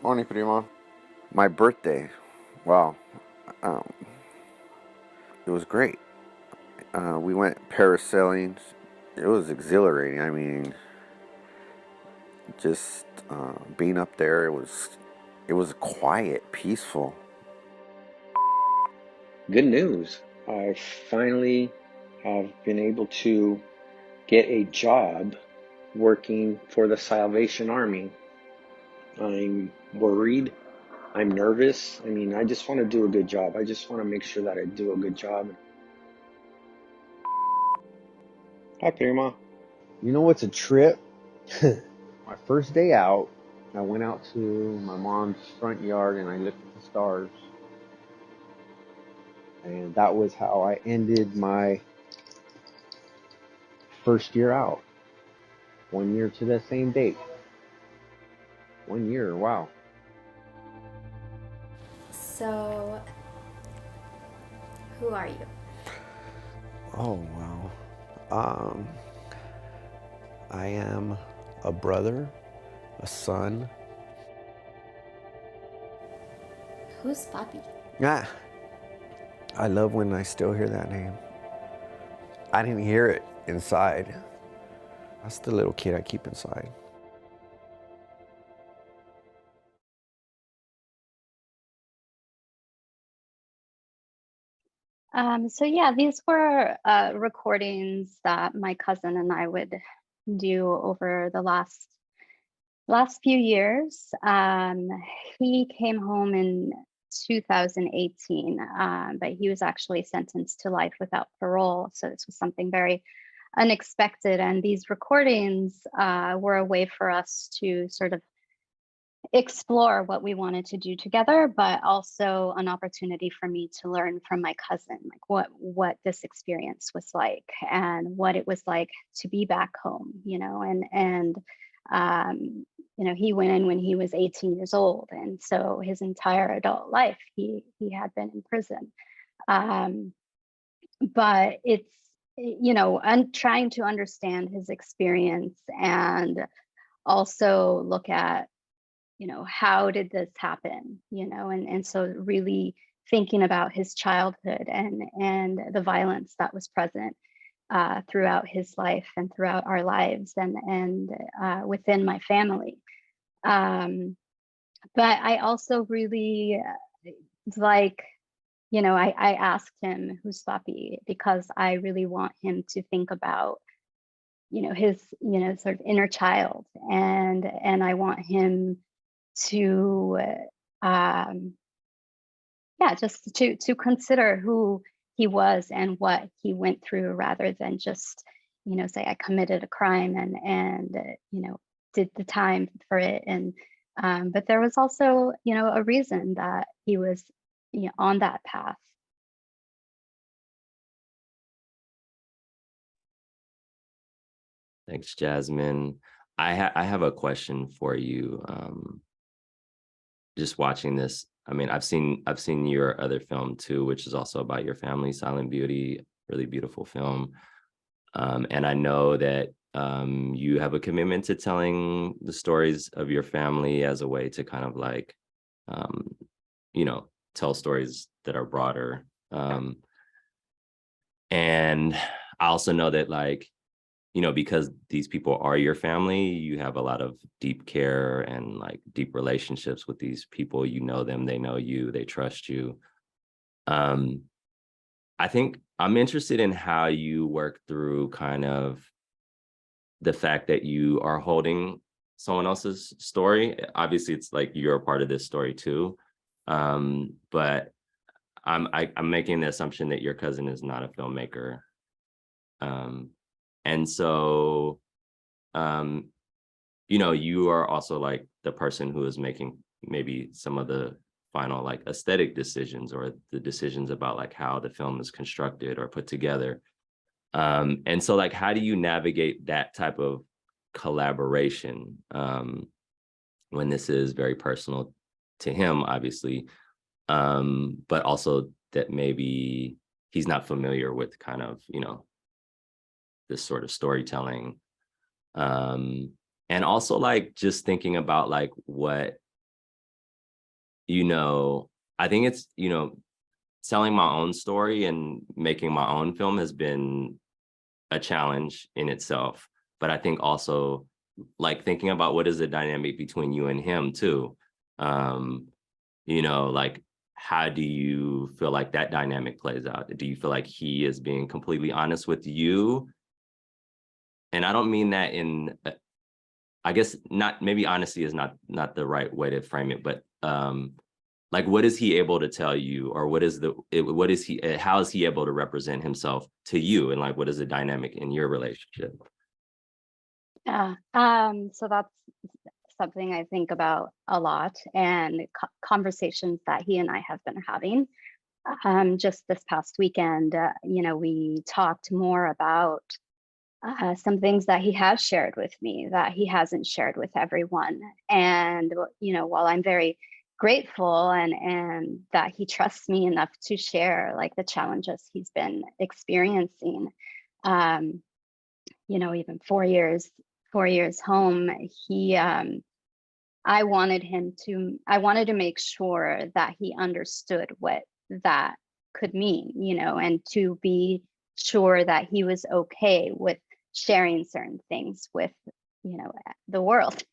Morning, Primo. My birthday. Wow. It was great. We went parasailing. It was exhilarating. I mean, just being up there, it was quiet, peaceful. Good news. I finally have been able to get a job working for the Salvation Army. I'm worried. I'm nervous. I mean, I just want to do a good job. I just want to make sure that I do a good job. Hi, Prima. You know what's a trip? My first day out, I went out to my mom's front yard and I looked at the stars. And that was how I ended my first year out. 1 year to the same date. 1 year, wow. So, who are you? Oh, wow. I am a brother, a son. Who's Papi? Ah, I love when I still hear that name. I didn't hear it inside. That's the little kid I keep inside. So yeah, these were recordings that my cousin and I would do over the last few years. He came home in 2018, but he was actually sentenced to life without parole. So this was something very unexpected. And these recordings were a way for us to sort of explore what we wanted to do together, but also an opportunity for me to learn from my cousin, like what this experience was like and what it was like to be back home, you know, and He went in when he was 18 years old, and so his entire adult life he had been in prison. But it's, I'm trying to understand his experience and also look at, how did this happen, and so really thinking about his childhood and the violence that was present throughout his life and throughout our lives and within my family. But I also really like, I asked him who's Papi because I really want him to think about, his, sort of inner child, and I want him to, just to consider who he was and what he went through, rather than just, say I committed a crime and did the time for it. And but there was also, a reason that he was, on that path. Thanks, Jasmine. I have a question for you. Just watching this, I mean, I've seen your other film too, which is also about your family, Silent Beauty, really beautiful film. And I know that you have a commitment to telling the stories of your family as a way to kind of like, tell stories that are broader. And I also know that, like, because these people are your family, you have a lot of deep care and like deep relationships with these people. You know them, they know you, they trust you. I think I'm interested in how you work through kind of the fact that you are holding someone else's story. Obviously, it's like you're a part of this story too. But I'm making the assumption that your cousin is not a filmmaker. And so, you are also like the person who is making maybe some of the final like aesthetic decisions or the decisions about like how the film is constructed or put together. And so like, how do you navigate that type of collaboration when this is very personal to him, obviously, but also that maybe he's not familiar with kind of, this sort of storytelling. And also like just thinking about like what, I think it's, telling my own story and making my own film has been a challenge in itself. But I think also like thinking about what is the dynamic between you and him too. Like, how do you feel like that dynamic plays out? Do you feel like he is being completely honest with you? And I don't mean that in, I guess not, maybe honesty is not the right way to frame it, but like, what is he able to tell you, or how is he able to represent himself to you? And like, what is the dynamic in your relationship? Yeah, so that's something I think about a lot, and conversations that he and I have been having. Just this past weekend, we talked more about some things that he has shared with me that he hasn't shared with everyone. And, while I'm very grateful and that he trusts me enough to share like the challenges he's been experiencing, even 4 years home, I wanted to make sure that he understood what that could mean, and to be sure that he was okay with sharing certain things with, the world.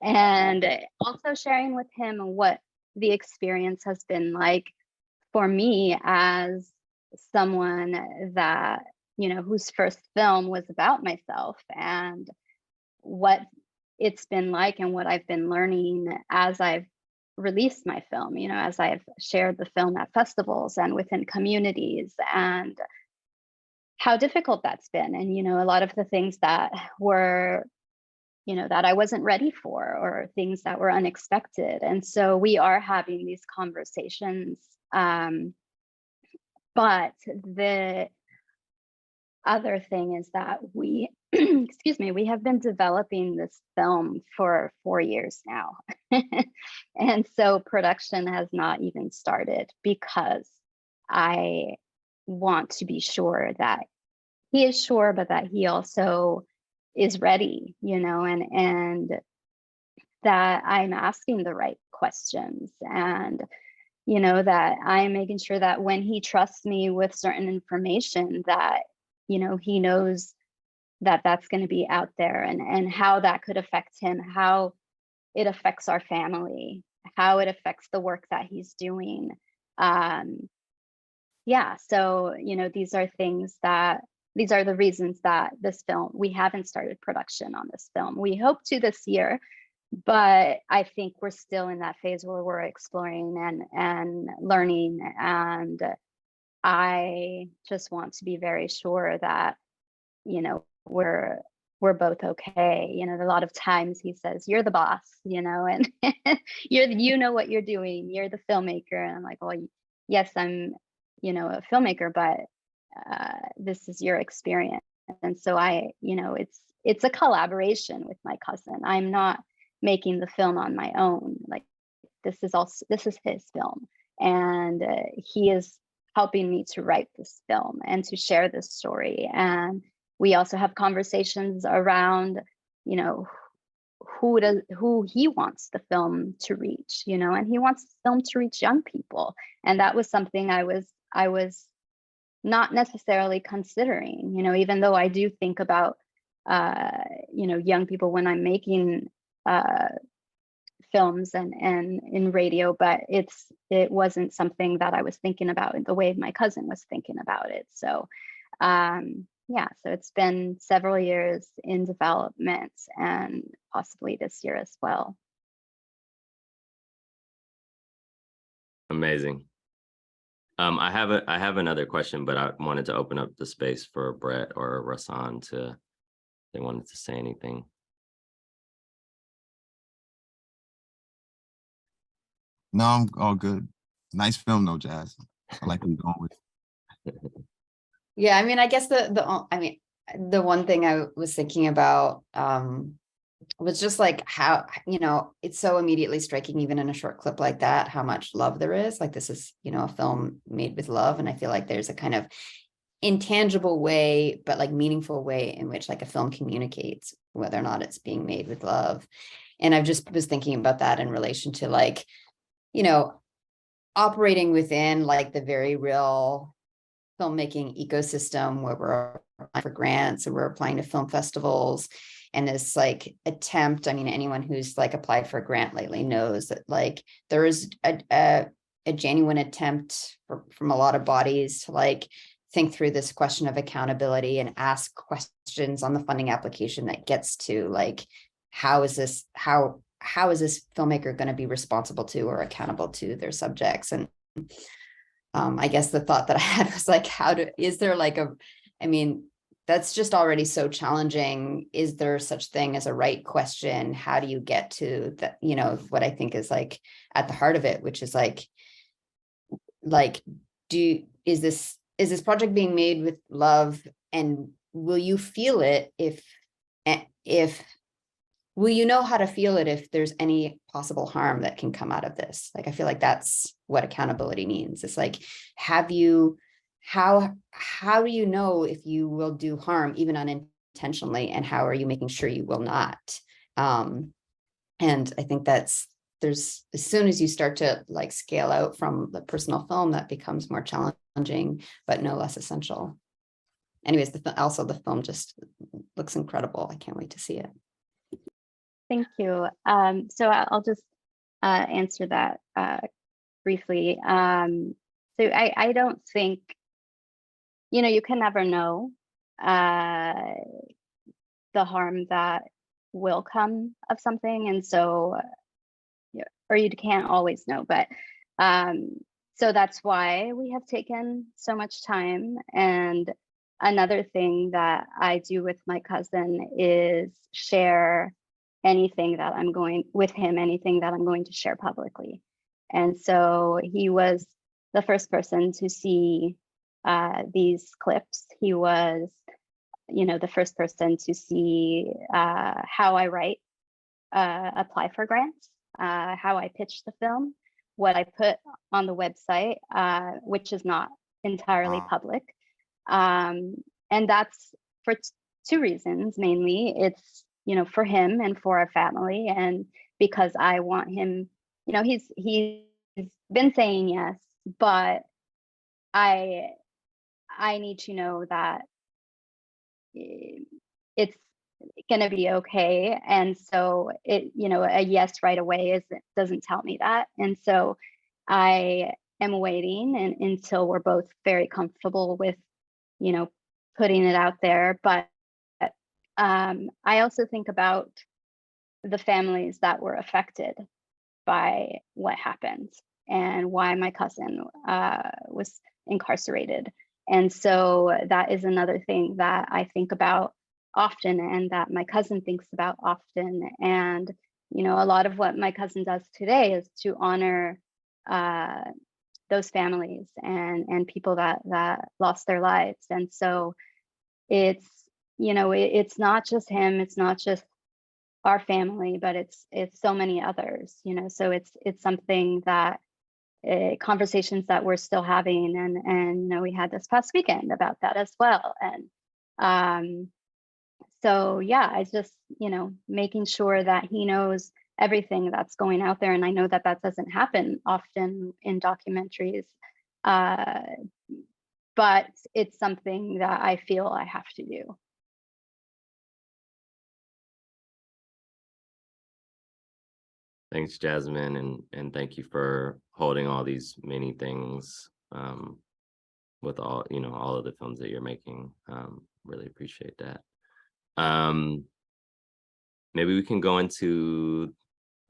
And also sharing with him what the experience has been like for me as someone that, whose first film was about myself, and what it's been like and what I've been learning as I've released my film, as I've shared the film at festivals and within communities, and how difficult that's been. And, a lot of the things that were, that I wasn't ready for, or things that were unexpected. And so we are having these conversations. But the other thing is that we excuse me, we have been developing this film for 4 years now. And so production has not even started because I want to be sure that he is sure, but that he also is ready, you know, and that I'm asking the right questions, and, you know, that I'm making sure that when he trusts me with certain information, that, you know, he knows that that's going to be out there, and how that could affect him, how it affects our family, how it affects the work that he's doing. Yeah, so, you know, these are the reasons that this film, we haven't started production on this film. We hope to this year, but I think we're still in that phase where we're exploring and learning. And I just want to be very sure that, you know, we're both okay. You know, a lot of times he says, "You're the boss," you know, and you know what you're doing. You're the filmmaker. And I'm like, well, yes, I'm, you know, a filmmaker, but this is your experience. And so you know, it's a collaboration with my cousin. I'm not making the film on my own. Like, this is his film, and he is helping me to write this film and to share this story. And we also have conversations around, you know, who he wants the film to reach, you know, and he wants the film to reach young people. And that was something I was not necessarily considering, you know, even though I do think about, you know, young people when I'm making films and in radio, but it wasn't something that I was thinking about in the way my cousin was thinking about it. So yeah, so it's been several years in development, and possibly this year as well. Amazing. I have another question, but I wanted to open up the space for Brett or Rahsaan if they wanted to say anything. No, I'm all good. Nice film though, Jazz. I like where you're going with it. Yeah, I mean, I guess the one thing I was thinking about was just like how, you know, it's so immediately striking, even in a short clip like that, how much love there is. Like, this is, you know, a film made with love. And I feel like there's a kind of intangible way, but like meaningful way in which like a film communicates whether or not it's being made with love. And I just was thinking about that in relation to, like, you know, operating within like the very real filmmaking ecosystem where we're applying for grants and we're applying to film festivals, and this like attempt, I mean, anyone who's like applied for a grant lately knows that like there is a genuine attempt from a lot of bodies to like think through this question of accountability and ask questions on the funding application that gets to like, how is this filmmaker going to be responsible to or accountable to their subjects? And I guess the thought that I had was like, is there like I mean, that's just already so challenging. Is there such thing as a right question? How do you get to that, you know, what I think is like at the heart of it, which is like, is this project being made with love, and will you feel it if will you know how to feel it if there's any possible harm that can come out of this? Like, I feel like that's what accountability means. It's like, how do you know if you will do harm even unintentionally, and how are you making sure you will not? And I think there's, as soon as you start to like scale out from the personal film, that becomes more challenging, but no less essential. Anyways, also the film just looks incredible. I can't wait to see it. Thank you. So I'll just answer that briefly. So I don't think, you know, you can never know the harm that will come of something. And so, or you can't always know, but so that's why we have taken so much time. And another thing that I do with my cousin is share anything that I'm going to share publicly. And so he was the first person to see these clips. He was the first person to see how I write, apply for grants, how I pitch the film, what I put on the website, which is not entirely public. And that's for two reasons, mainly. It's, for him and for our family, and because I want him, he's been saying yes, but I need to know that it's going to be okay. And so a yes right away doesn't tell me that. And so I am waiting until we're both very comfortable with, putting it out there. But I also think about the families that were affected by what happened and why my cousin was incarcerated. And so that is another thing that I think about often, and that my cousin thinks about often. And, a lot of what my cousin does today is to honor those families and people that lost their lives. And so it's, it's not just him, it's not just our family, but it's so many others, so it's something that conversations that we're still having, and we had this past weekend about that as well. And so yeah, I just making sure that he knows everything that's going out there. And I know that doesn't happen often in documentaries, but it's something that I feel I have to do. Thanks, Jasmine, and thank you for holding all these many things with all all of the films that you're making. Really appreciate that. Maybe we can go into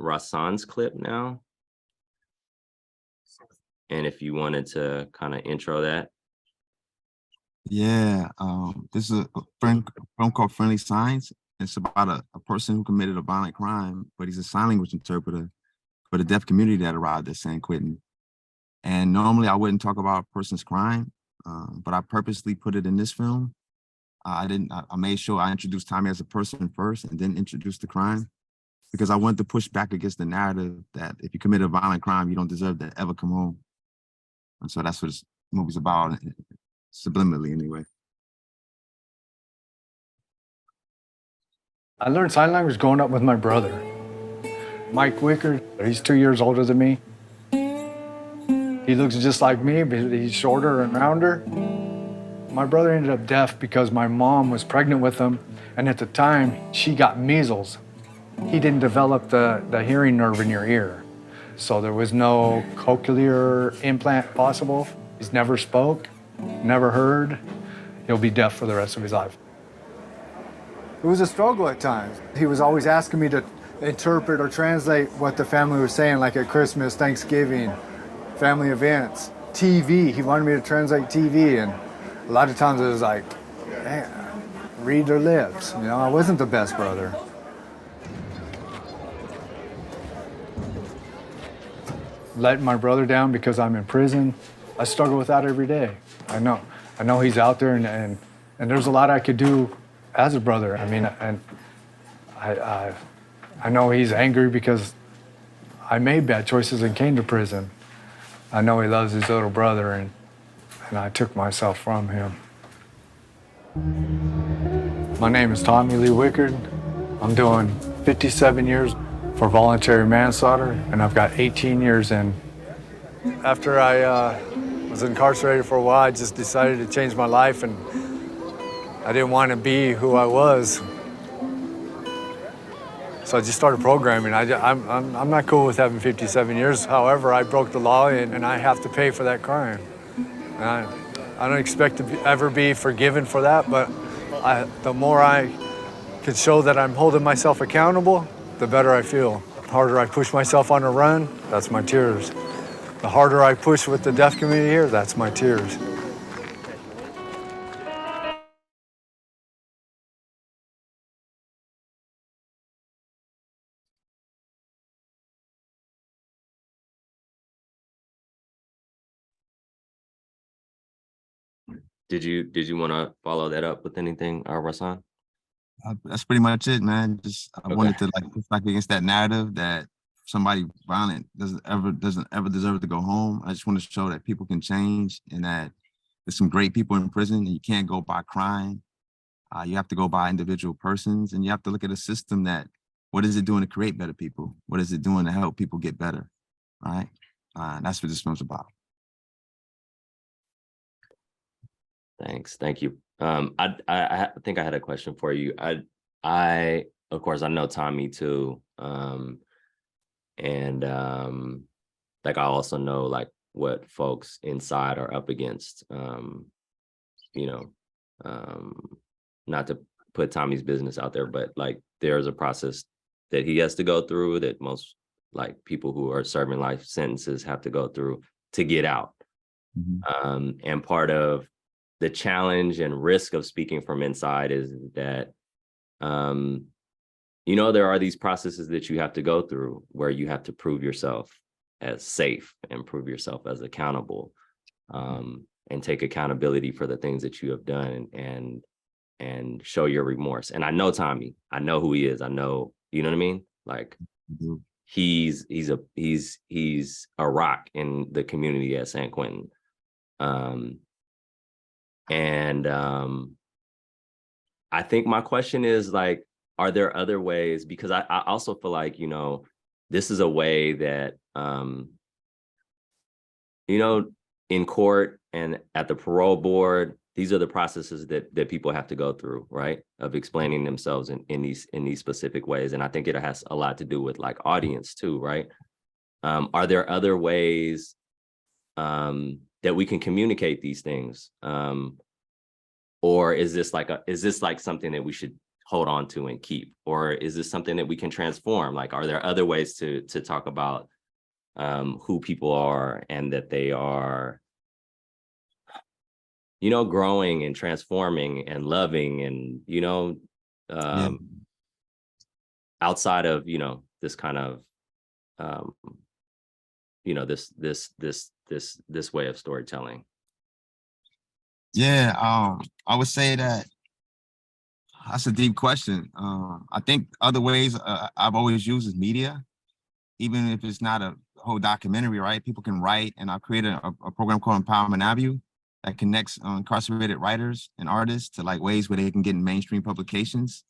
Rahsaan's clip now, and if you wanted to kind of intro that. Yeah, this is a film called Friendly Signs. It's about a person who committed a violent crime, but he's a sign language interpreter for the deaf community that arrived at San Quentin. And normally I wouldn't talk about a person's crime, but I purposely put it in this film. I made sure I introduced Tommy as a person first and then introduced the crime, because I wanted to push back against the narrative that if you commit a violent crime, you don't deserve to ever come home. And so that's what this movie's about, subliminally anyway. I learned sign language growing up with my brother, Mike Wickard. He's 2 years older than me. He looks just like me, but he's shorter and rounder. My brother ended up deaf because my mom was pregnant with him, and at the time, she got measles. He didn't develop the hearing nerve in your ear, so there was no cochlear implant possible. He's never spoke, never heard. He'll be deaf for the rest of his life. It was a struggle at times. He was always asking me to interpret or translate what the family was saying, like at Christmas, Thanksgiving, family events, TV. He wanted me to translate TV, and a lot of times it was like, man, read their lips. I wasn't the best brother. Letting my brother down because I'm in prison, I struggle with that every day. I know he's out there, and there's a lot I could do as a brother. I mean, and I know he's angry because I made bad choices and came to prison. I know he loves his little brother, and I took myself from him. My name is Tommy Lee Wickard. I'm doing 57 years for voluntary manslaughter, and I've got 18 years in. After I was incarcerated for a while, I just decided to change my life, and I didn't want to be who I was. So I just started programming. I'm not cool with having 57 years. However, I broke the law, and I have to pay for that crime. And I don't expect to ever be forgiven for that, but the more I can show that I'm holding myself accountable, the better I feel. The harder I push myself on a run, that's my tears. The harder I push with the deaf community here, that's my tears. Did you want to follow that up with anything, Rahsaan? That's pretty much it, man. Just I Okay. wanted to like push back against that narrative that somebody violent doesn't ever deserve to go home. I just want to show that people can change and that there's some great people in prison and you can't go by crime. You have to go by individual persons, and you have to look at a system that, what is it doing to create better people? What is it doing to help people get better, right? That's what this film's about. Thanks. Thank you. I think I had a question for you. I of course I know Tommy too. Like I also know like what folks inside are up against. You know, not to put Tommy's business out there, but like there's a process that he has to go through that most like people who are serving life sentences have to go through to get out. Mm-hmm. And part of the challenge and risk of speaking from inside is that, you know, there are these processes that you have to go through where you have to prove yourself as safe and prove yourself as accountable, and take accountability for the things that you have done and show your remorse. And I know Tommy, I know who he is. I know, you know what I mean? Like he's a rock in the community at San Quentin. I think my question is like, are there other ways? Because I also feel like, you know, this is a way that, you know, in court and at the parole board, these are the processes that people have to go through, right? Of explaining themselves in these specific ways. And I think it has a lot to do with like audience too, right? Are there other ways that we can communicate these things? Or is this like something that we should hold on to and keep? Or is this something that we can transform? Like, are there other ways to talk about who people are and that they are, you know, growing and transforming and loving and, you know, outside of, you know, this kind of, you know, this way of storytelling? Yeah, I would say that that's a deep question. I think other ways I've always used is media, even if it's not a whole documentary, right? People can write, and I've created a program called Empowerment Avenue that connects incarcerated writers and artists to like ways where they can get in mainstream publications.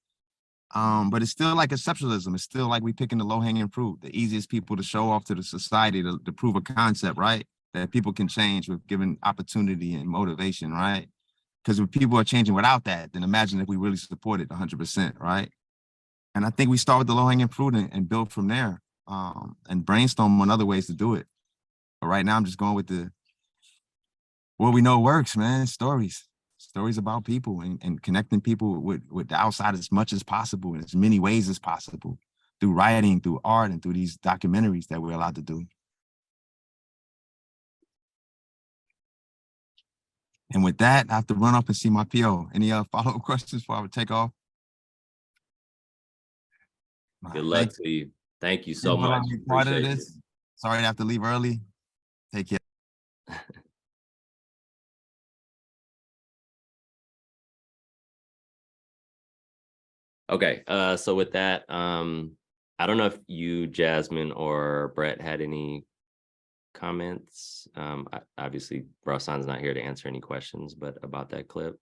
But it's still like exceptionalism. It's still like we picking the low-hanging fruit, the easiest people to show off to the society to prove a concept, right? That people can change with given opportunity and motivation, right? Because if people are changing without that, then imagine if we really support it 100%, right? And I think we start with the low-hanging fruit and build from there, and brainstorm on other ways to do it. But right now I'm just going with what we know works, man. Stories about people and connecting people with the outside as much as possible in as many ways as possible, through writing, through art, and through these documentaries that we're allowed to do. And with that, I have to run up and see my PO. Any follow-up questions before I would take off? Good luck to you. Thank you so much. Part of this. Sorry to have to leave early. Take care. Okay, so with that, I don't know if you, Jasmine, or Brett had any comments. Obviously, Rahsaan's not here to answer any questions, but about that clip.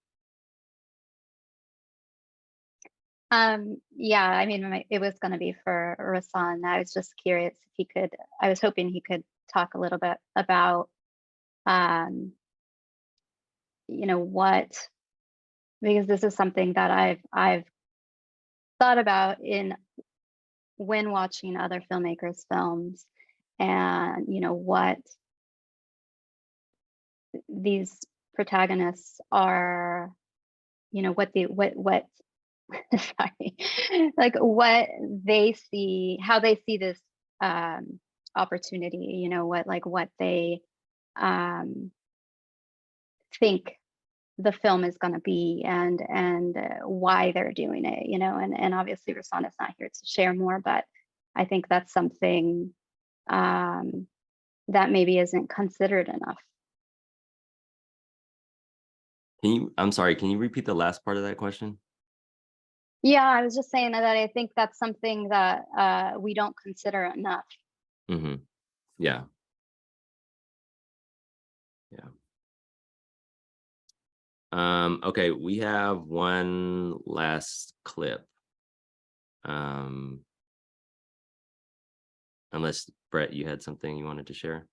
Yeah, I mean, it was going to be for Rahsaan. I was just curious if he could, I was hoping he could talk a little bit about, you know, because this is something that I've thought about when watching other filmmakers' films, and, you know, what these protagonists are, you know, what sorry, like what they see, how they see this opportunity, you know, what they think the film is going to be, and why they're doing it, you know, and obviously Rahsaan is not here to share more, but I think that's something that maybe isn't considered enough. I'm sorry, can you repeat the last part of that question? Yeah, I was just saying that I think that's something that we don't consider enough. Mm-hmm. Yeah. Yeah. Okay, we have one last clip. Unless Brett, you had something you wanted to share?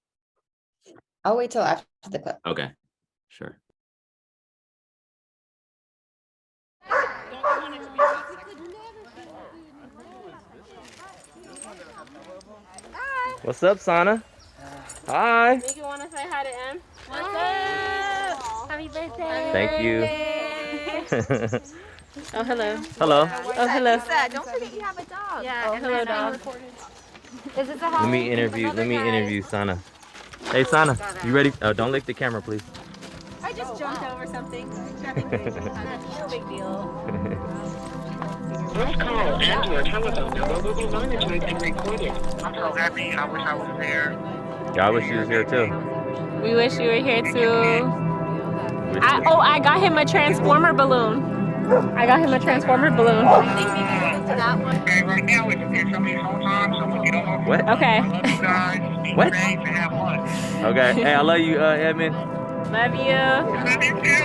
I'll wait till after the clip. Okay, sure. What's up, Sana? Hi. You want to say hi to M? What's up? Happy birthday. Thank you. Oh, hello. Hello. Oh, hello. Don't forget you have a dog. Yeah, oh, hello, dog. Is this a Let me interview Sana. Hey, Sana, you ready? Oh, don't lick the camera, please. I just jumped over something. Nothing no big deal. This call and your telephone number will be monitored and recorded. I'm so happy. I wish I was there. Yeah, I wish you was here too. We wish you were here too. I got him a transformer balloon. Okay, right now it's somebody's home time, so we'll get on. What? Okay. I love you guys. Be What? safe and have fun. Okay. Hey, I love you, Edmund. Love you. Love you too.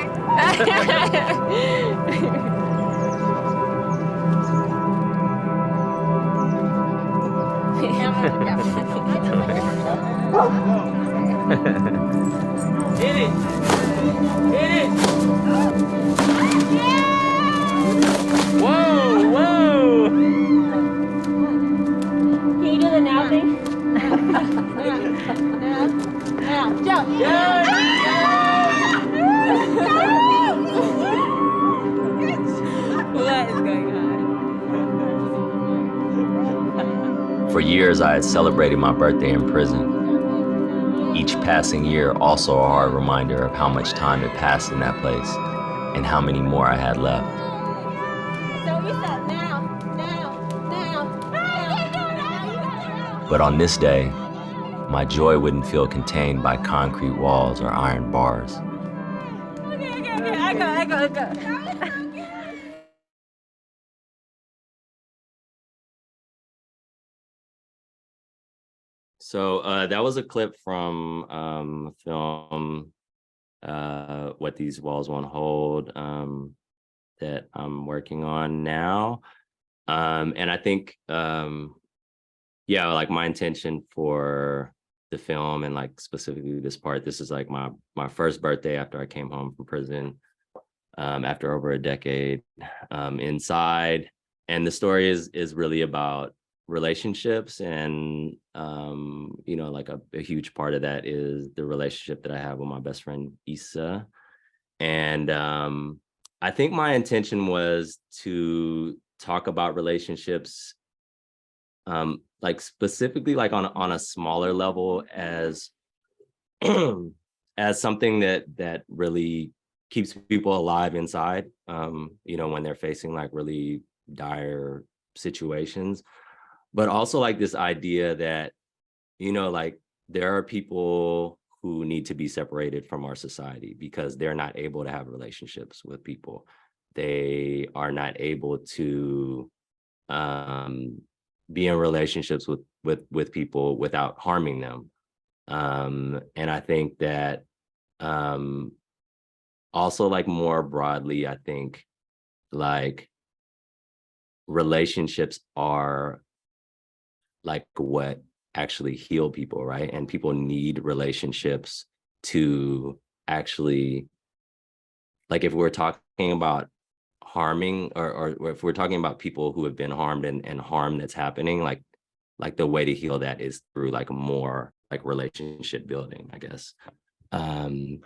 Hit it. Hit it. Whoa, whoa. Can you do the now thing? Now, jump. What is going on? For years, I had celebrated my birthday in prison. Each passing year also a hard reminder of how much time had passed in that place and how many more I had left. So we said now. But on this day, my joy wouldn't feel contained by concrete walls or iron bars. Okay. I go. So that was a clip from a film, What These Walls Won't Hold, that I'm working on now. And I think, yeah, like my intention for the film and like specifically this part, this is like my first birthday after I came home from prison, after over a decade inside. And the story is really about relationships, and you know, like a huge part of that is the relationship that I have with my best friend Issa. And I think my intention was to talk about relationships like specifically like on a smaller level as as something that really keeps people alive inside, you know, when they're facing like really dire situations. But also like this idea that, you know, like there are people who need to be separated from our society because they're not able to have relationships with people. They are not able to be in relationships with people without harming them. And I think that also like more broadly, I think like relationships are like what actually heal people, right? And people need relationships to actually, like if we're talking about harming or if we're talking about people who have been harmed and harm that's happening, like the way to heal that is through like more like relationship building, I guess. And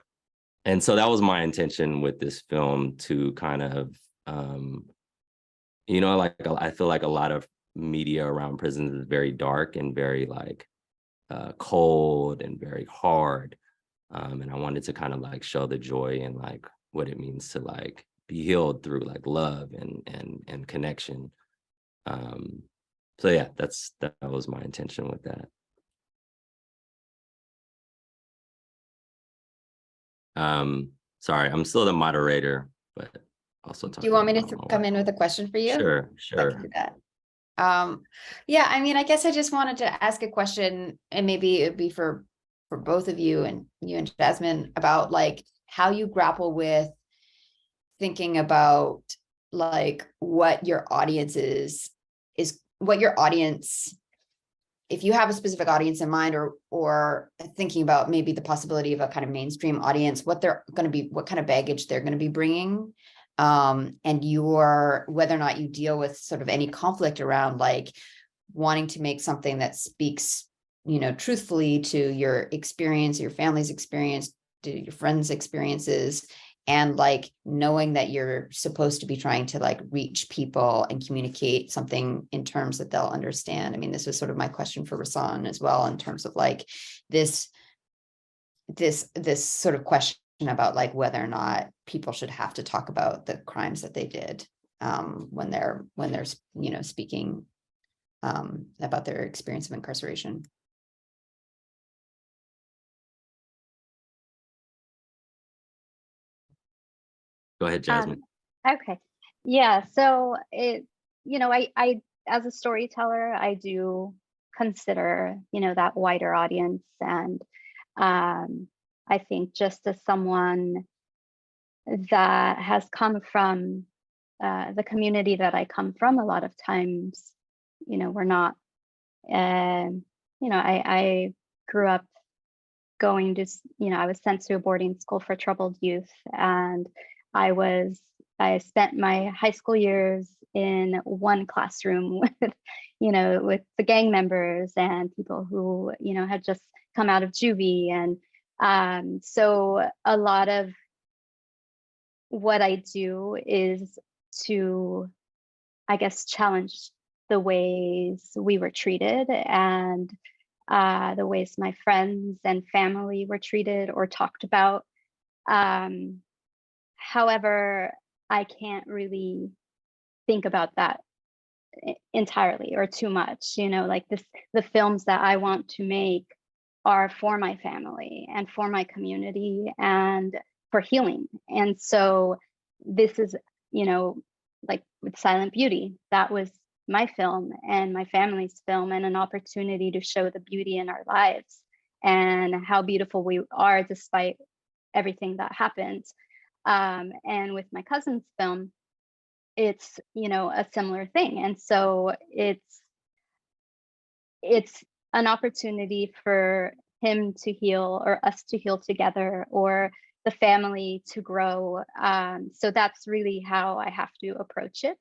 so that was my intention with this film, to kind of, you know, like I feel like a lot of media around prisons is very dark and very like cold and very hard. And I wanted to kind of like show the joy and like what it means to like be healed through like love and connection. So yeah, that was my intention with that. Sorry, I'm still the moderator, but also Do you want me to talking come in with a question for you? Sure, I sure. can do that. Yeah, I mean, I guess I just wanted to ask a question, and maybe it'd be for both of you and Jasmine, about like how you grapple with thinking about like what your audience is what your audience, if you have a specific audience in mind, or thinking about maybe the possibility of a kind of mainstream audience, what they're going to be, what kind of baggage they're going to be bringing, and whether or not you deal with sort of any conflict around like wanting to make something that speaks, you know, truthfully to your experience, your family's experience, to your friends' experiences, and like knowing that you're supposed to be trying to like reach people and communicate something in terms that they'll understand. I mean, this was sort of my question for Rahsaan as well, in terms of like this sort of question about like whether or not people should have to talk about the crimes that they did when they're you know, speaking about their experience of incarceration. Go ahead, Jasmine. Okay. Yeah. So it, you know, I as a storyteller, I do consider, you know, that wider audience. And I think just as someone that has come from the community that I come from, a lot of times, you know, we're not, you know, I grew up going to, you know, I was sent to a boarding school for troubled youth, and I spent my high school years in one classroom with, you know, with the gang members and people who, you know, had just come out of juvie. And so a lot of what I do is to, I guess, challenge the ways we were treated and the ways my friends and family were treated or talked about. However, I can't really think about that entirely or too much, you know, like the films that I want to make are for my family and for my community and for healing. And so this is, you know, like with Silent Beauty, that was my film and my family's film, and an opportunity to show the beauty in our lives and how beautiful we are despite everything that happens. And with my cousin's film, it's, you know, a similar thing. And so it's an opportunity for him to heal, or us to heal together, or the family to grow. So that's really how I have to approach it.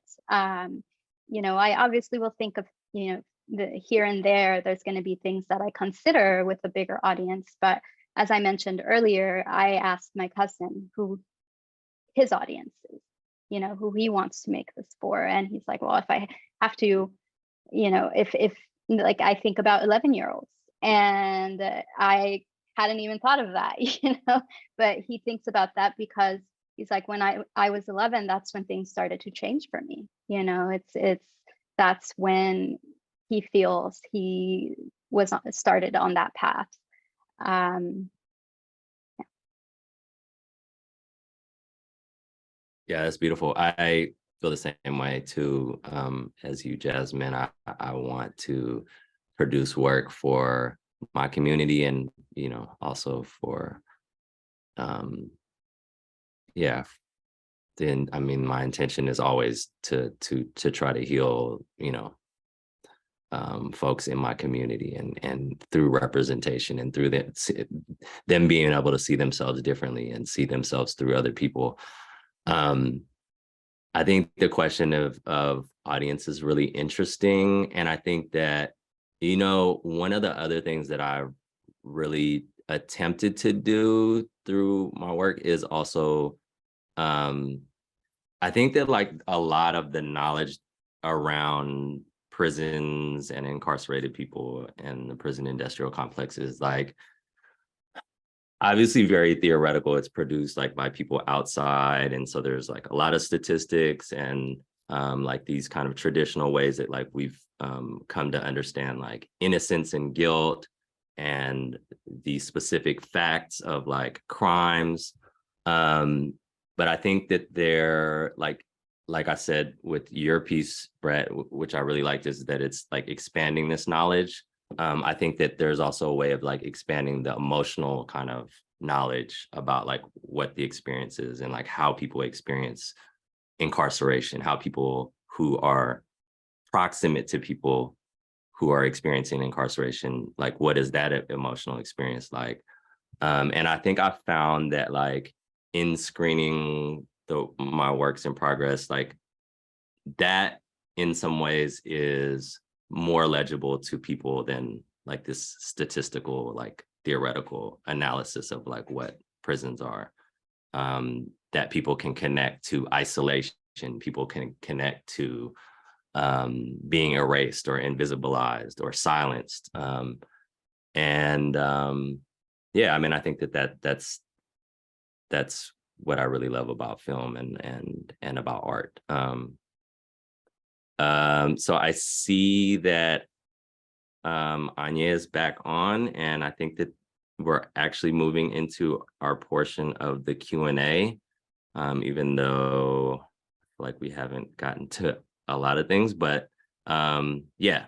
You know, I obviously will think of, you know, the here and there's going to be things that I consider with a bigger audience. But as I mentioned earlier, I asked my cousin who his audience is, you know, who he wants to make this for. And he's like, well, if I have to, you know, if like I think about 11-year-olds, and I hadn't even thought of that, you know, but he thinks about that because he's like, when I was 11, that's when things started to change for me. You know, that's when he feels he was started on that path. Yeah, that's beautiful. I feel the same way too, as you, Jasmine. I want to produce work for my community, and, you know, also for, yeah. Then, I mean, my intention is always to try to heal, you know, folks in my community, and through representation and through them being able to see themselves differently and see themselves through other people. I think the question of audience is really interesting. And I think that, you know, one of the other things that I really attempted to do through my work is also, I think that like a lot of the knowledge around prisons and incarcerated people and the prison industrial complex is like obviously very theoretical. It's produced like by people outside. And so there's like a lot of statistics and like these kind of traditional ways that like we've come to understand like innocence and guilt and the specific facts of like crimes. But I think that they're like I said with your piece, Brett, which I really liked, is that it's like expanding this knowledge. I think that there's also a way of like expanding the emotional kind of knowledge about like what the experience is and like how people experience incarceration, how people who are proximate to people who are experiencing incarceration, like what is that emotional experience like? And I think I found that like in screening my works in progress, like that in some ways is more legible to people than like this statistical, like theoretical analysis of like what prisons are. That people can connect to isolation, people can connect to being erased or invisibilized or silenced. Yeah, I mean, I think that's what I really love about film and about art. So I see that Anya is back on, and I think that we're actually moving into our portion of the Q&A, even though I feel like we haven't gotten to a lot of things, but yeah,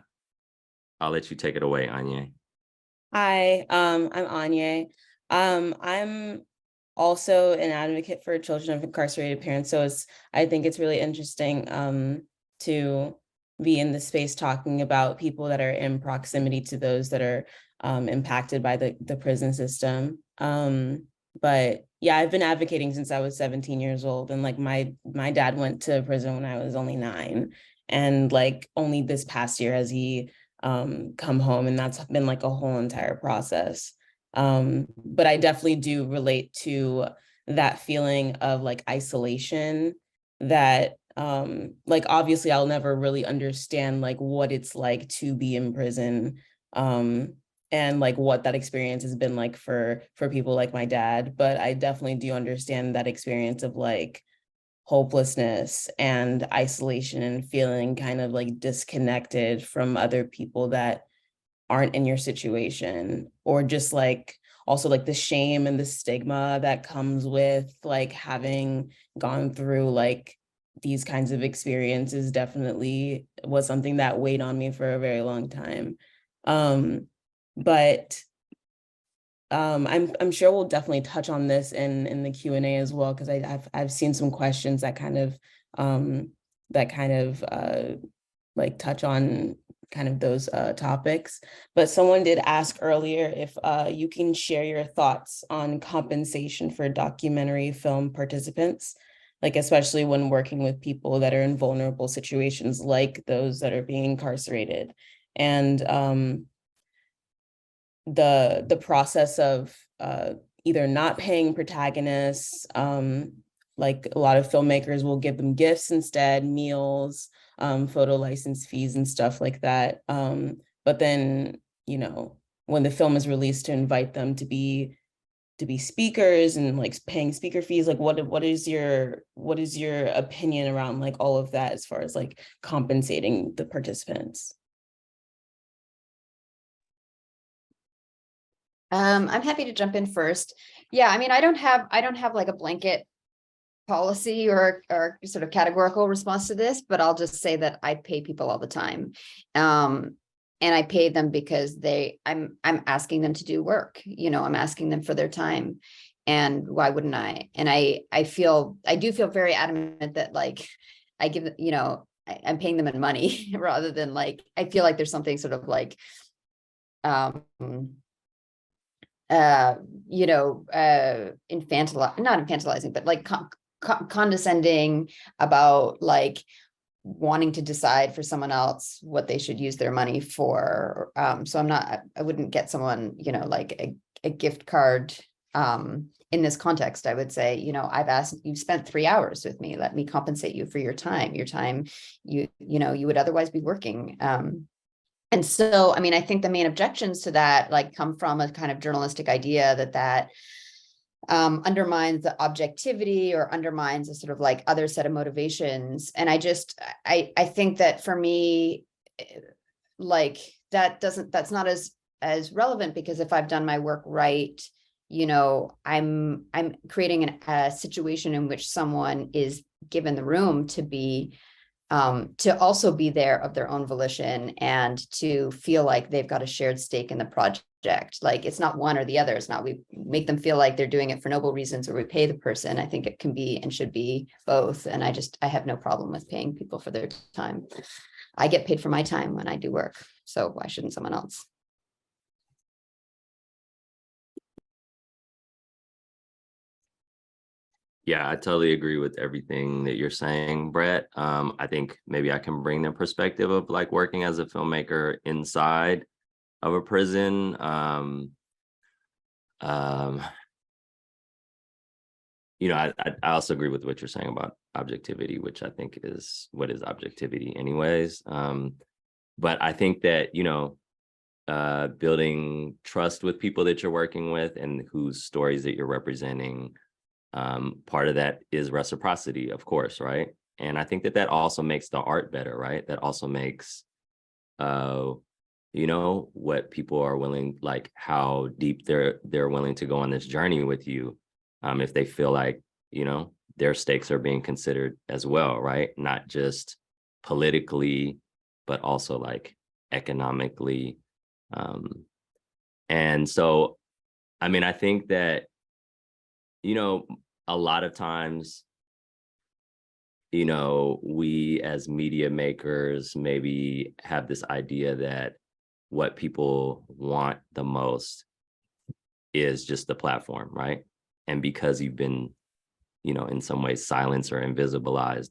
I'll let you take it away, Anya. Hi, I'm Anya. I'm also an advocate for children of incarcerated parents. So I think it's really interesting to be in this space talking about people that are in proximity to those that are impacted by the prison system. But yeah, I've been advocating since I was 17 years old. And like my dad went to prison when I was only 9. And like only this past year has he come home, and that's been like a whole entire process. But I definitely do relate to that feeling of like isolation that like obviously I'll never really understand like what it's like to be in prison, and like what that experience has been like for people like my dad. But I definitely do understand that experience of like hopelessness and isolation and feeling kind of like disconnected from other people that aren't in your situation, or just like also like the shame and the stigma that comes with like having gone through like these kinds of experiences definitely was something that weighed on me for a very long time. But I'm sure we'll definitely touch on this in the Q&A as well, because I've seen some questions that kind of like touch on kind of those topics. But someone did ask earlier if you can share your thoughts on compensation for documentary film participants, like especially when working with people that are in vulnerable situations like those that are being incarcerated. And the process of either not paying protagonists, like a lot of filmmakers will give them gifts instead, meals, photo license fees and stuff like that. But then, you know, when the film is released, to invite them to be speakers and like paying speaker fees, like what is your opinion around like all of that as far as like compensating the participants? I'm happy to jump in first. Yeah, I mean, I don't have like a blanket policy or sort of categorical response to this, but I'll just say that I pay people all the time. And I pay them because I'm asking them to do work, you know, I'm asking them for their time. And why wouldn't I? And I do feel very adamant that like I give, you know, I'm paying them in money rather than like, I feel like there's something sort of like, you know, not infantilizing, but like condescending about like wanting to decide for someone else what they should use their money for. So I wouldn't get someone, you know, like a gift card. In this context, I would say, you know, I've asked, you've spent 3 hours with me, let me compensate you for your time you know, you would otherwise be working. And so, I mean, I think the main objections to that like come from a kind of journalistic idea that undermines the objectivity or undermines a sort of like other set of motivations. And I think that for me, like that's not as relevant, because if I've done my work right, you know, I'm creating a situation in which someone is given the room to also be there of their own volition and to feel like they've got a shared stake in the project. Like it's not one or the other. It's not we make them feel like they're doing it for noble reasons or we pay the person. I think it can be and should be both. And I have no problem with paying people for their time. I get paid for my time when I do work. So why shouldn't someone else? Yeah, I totally agree with everything that you're saying, Brett. I think maybe I can bring the perspective of like working as a filmmaker inside of a prison. You know, I also agree with what you're saying about objectivity, which I think is what is objectivity anyways. But I think that, you know, building trust with people that you're working with and whose stories that you're representing, part of that is reciprocity, of course, right? And I think that that also makes the art better, right? That also makes, you know, what people are willing, like how deep they're willing to go on this journey with you, if they feel like, you know, their stakes are being considered as well, right? Not just politically, but also like economically. And so, I mean, I think that, you know, a lot of times, you know, we as media makers maybe have this idea that what people want the most is just the platform, right? And because you've been, you know, in some ways silenced or invisibilized,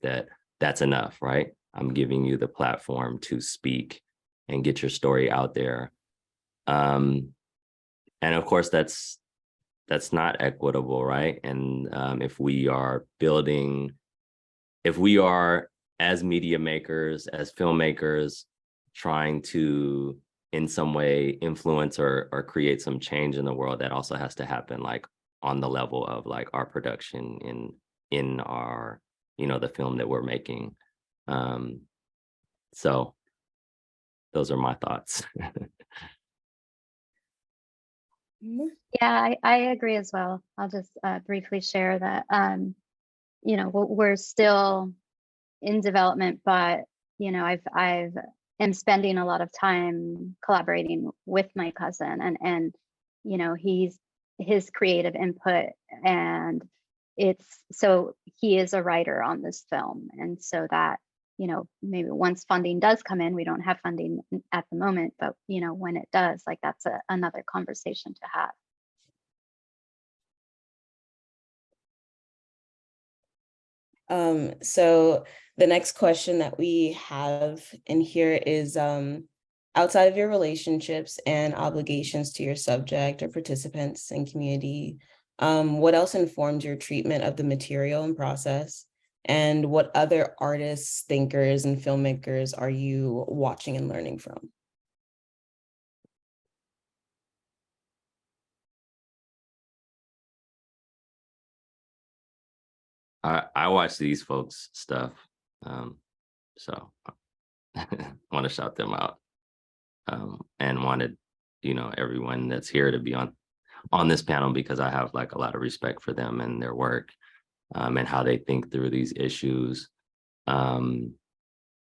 that's enough, right? I'm giving you the platform to speak and get your story out there. And of course, that's not equitable, right? And if we are as media makers, as filmmakers, trying to in some way influence or create some change in the world, that also has to happen like on the level of like our production in our, you know, the film that we're making. So those are my thoughts. Yeah, I agree as well. I'll just briefly share that, you know, we're still in development, but, you know, I've am spending a lot of time collaborating with my cousin and, you know, his creative input, and so he is a writer on this film. And so that, you know, maybe once funding does come in, we don't have funding at the moment, but, you know, when it does, like that's another conversation to have. So the next question that we have in here is, outside of your relationships and obligations to your subject or participants and community, what else informs your treatment of the material and process? And what other artists, thinkers, and filmmakers are you watching and learning from? I watch these folks' stuff, so I want to shout them out, and wanted, you know, everyone that's here to be on this panel, because I have like a lot of respect for them and their work, and how they think through these issues. And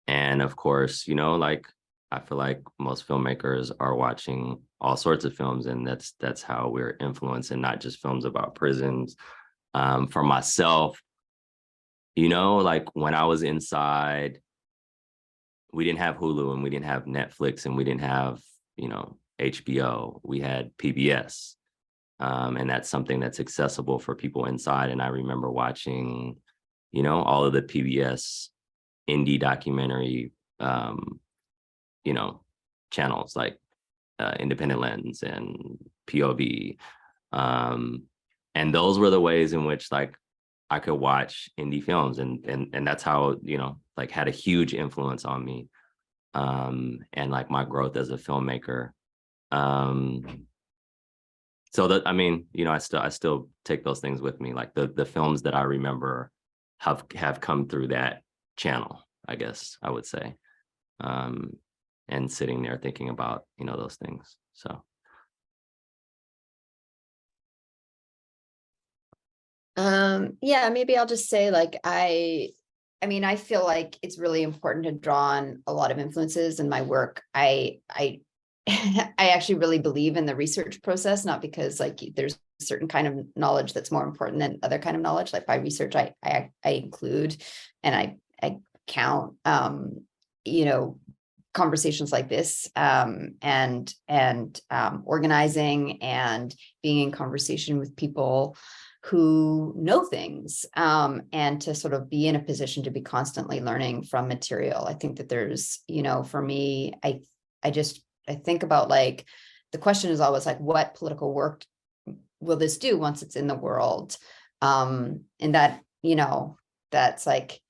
of course, you know, like I feel like most filmmakers are watching all sorts of films, and that's how we're influenced, and not just films about prisons. For myself, you know, like when I was inside, we didn't have Hulu and we didn't have Netflix and we didn't have, you know, HBO. We had PBS. And that's something that's accessible for people inside. And I remember watching, you know, all of the PBS indie documentary, you know, channels like Independent Lens and POV. And those were the ways in which like I could watch indie films, and that's how, you know, like had a huge influence on me, and like my growth as a filmmaker. So that, I mean, you know, I still take those things with me, like the films that I remember have come through that channel, I guess I would say, and sitting there thinking about, you know, those things. So Yeah, maybe I'll just say like, I mean, I feel like it's really important to draw on a lot of influences in my work. I I actually really believe in the research process, not because like there's a certain kind of knowledge that's more important than other kind of knowledge. Like by research, I include and I count, you know, conversations like this, and organizing and being in conversation with people who know things, and to sort of be in a position to be constantly learning from material. I think that there's, you know, for me, I think about like, the question is always like, what political work will this do once it's in the world? And that, you know, that's like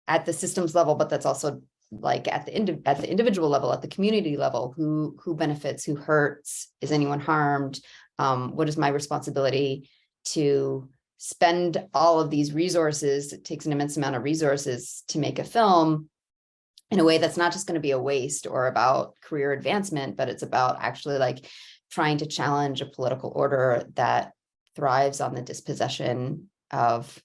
at the systems level, but that's also like at the individual level, at the community level, who benefits, who hurts, is anyone harmed? What is my responsibility to spend all of these resources? It takes an immense amount of resources to make a film in a way that's not just going to be a waste or about career advancement, but it's about actually like trying to challenge a political order that thrives on the dispossession of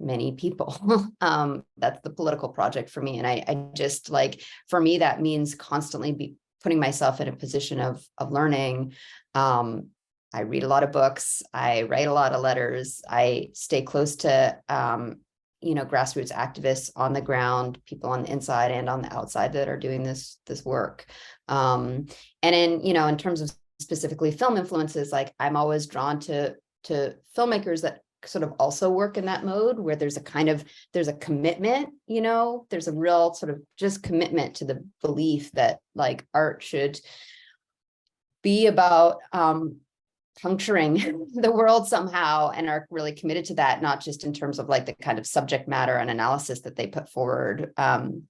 many people. That's the political project for me. And I just like, for me, that means constantly putting myself in a position of learning. I read a lot of books. I write a lot of letters. I stay close to, you know, grassroots activists on the ground, people on the inside and on the outside that are doing this work. And in, you know, in terms of specifically film influences, like I'm always drawn to filmmakers that sort of also work in that mode where there's a commitment, you know, there's a real sort of just commitment to the belief that like art should be about puncturing the world somehow, and are really committed to that, not just in terms of like the kind of subject matter and analysis that they put forward, and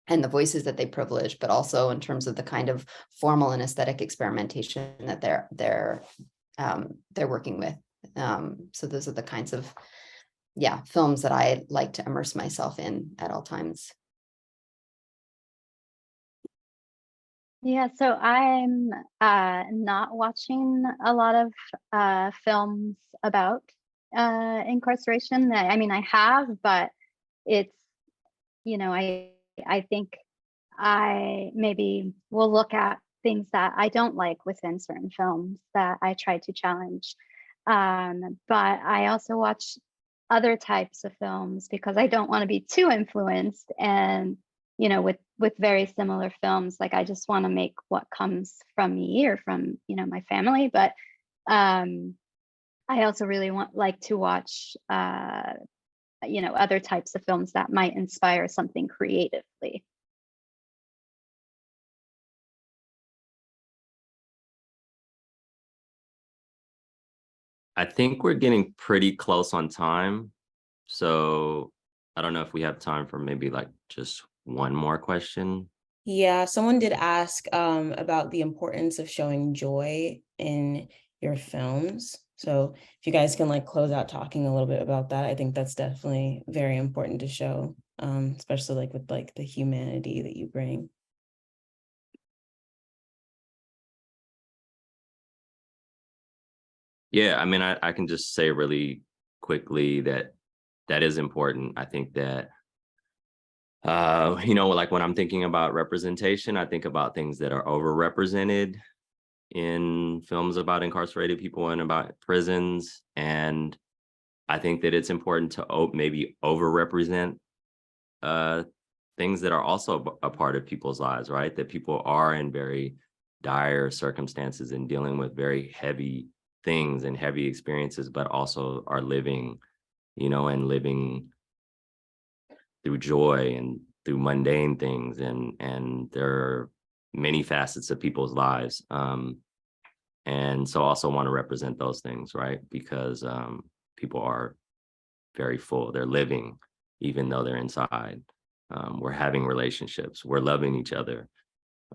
the voices that they privilege, but also in terms of the kind of formal and aesthetic experimentation that they're working with. So those are the kinds of, films that I like to immerse myself in at all times. Yeah, so I'm not watching a lot of films about incarceration. I mean, I have, but it's, you know, I think I maybe will look at things that I don't like within certain films that I try to challenge. But I also watch other types of films because I don't want to be too influenced. And, you know, with very similar films, like I just want to make what comes from me or from, you know, my family. But I also really like to watch, you know, other types of films that might inspire something creatively. I think we're getting pretty close on time. So I don't know if we have time for maybe like just one more question. Yeah, someone did ask about the importance of showing joy in your films. So if you guys can like close out talking a little bit about that, I think that's definitely very important to show, especially like with like the humanity that you bring. Yeah, I mean, I can just say really quickly that is important. I think that, you know, like when I'm thinking about representation, I think about things that are overrepresented in films about incarcerated people and about prisons. And I think that it's important to maybe overrepresent things that are also a part of people's lives, right? That people are in very dire circumstances and dealing with very heavy things and heavy experiences, but also are living, you know, and living through joy and through mundane things. And there are many facets of people's lives. And so also want to represent those things, right? Because people are very full, they're living, even though they're inside. We're having relationships, we're loving each other.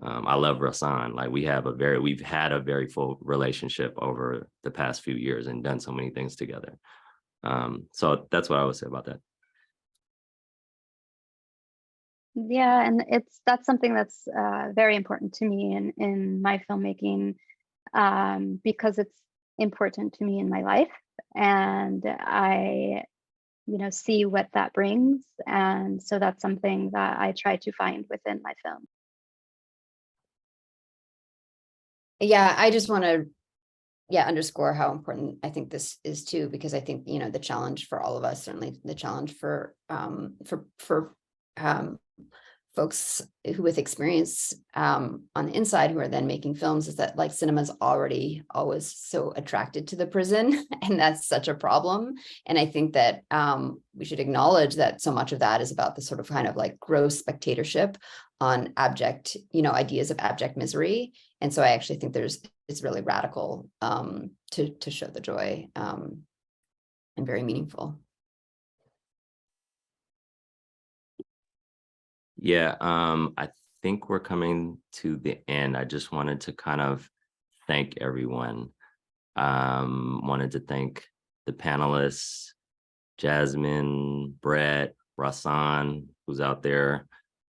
I love Rahsaan. Like we've had a very full relationship over the past few years and done so many things together. So that's what I would say about that. Yeah, and that's something that's very important to me in my filmmaking, because it's important to me in my life. and I, see what that brings. And so that's something that I try to find within my film. Yeah, I just want to underscore how important I think this is too, because I think, the challenge for all of us, certainly the challenge for folks who with experience on the inside who are then making films, is that like cinema's already always so attracted to the prison, and that's such a problem. And I think that we should acknowledge that so much of that is about the sort of kind of like gross spectatorship on abject, ideas of abject misery. And so I actually think it's really radical to show the joy and very meaningful. Yeah, I think we're coming to the end. I just wanted to kind of thank everyone. Wanted to thank the panelists, Jasmine, Brett, Rahsaan, who's out there.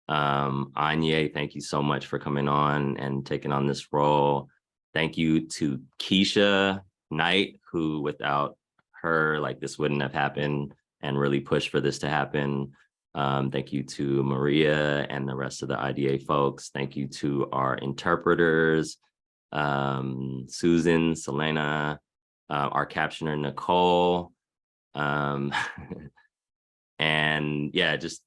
Anya, thank you so much for coming on and taking on this role. Thank you to Keisha Knight, who without her, like this wouldn't have happened, and really pushed for this to happen. Thank you to Maria and the rest of the IDA folks. Thank you to our interpreters, Susan, Selena, our captioner, Nicole. And yeah, just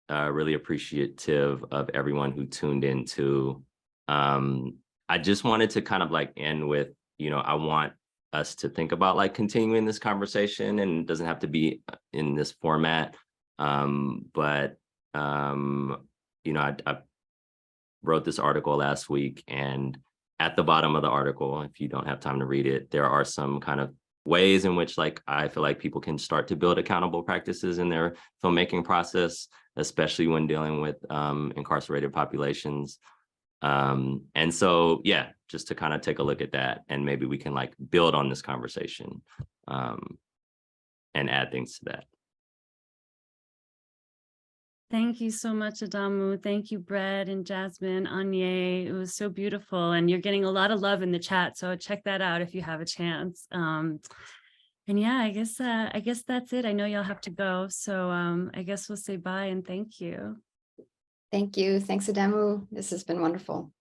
really appreciative of everyone who tuned in too. I just wanted to kind of like end with, I want us to think about like continuing this conversation, and it doesn't have to be in this format. But I wrote this article last week, and at the bottom of the article, if you don't have time to read it, there are some kind of ways in which like I feel like people can start to build accountable practices in their filmmaking process, especially when dealing with incarcerated populations. And so, yeah, just to kind of take a look at that, and maybe we can like build on this conversation and add things to that. Thank you so much, Adamu. Thank you, Brett and Jasmine, Anya. It was so beautiful, and you're getting a lot of love in the chat, so check that out if you have a chance. And yeah, I guess that's it. I know y'all have to go, so I guess we'll say bye and thank you. Thank you. Thanks, Adamu. This has been wonderful.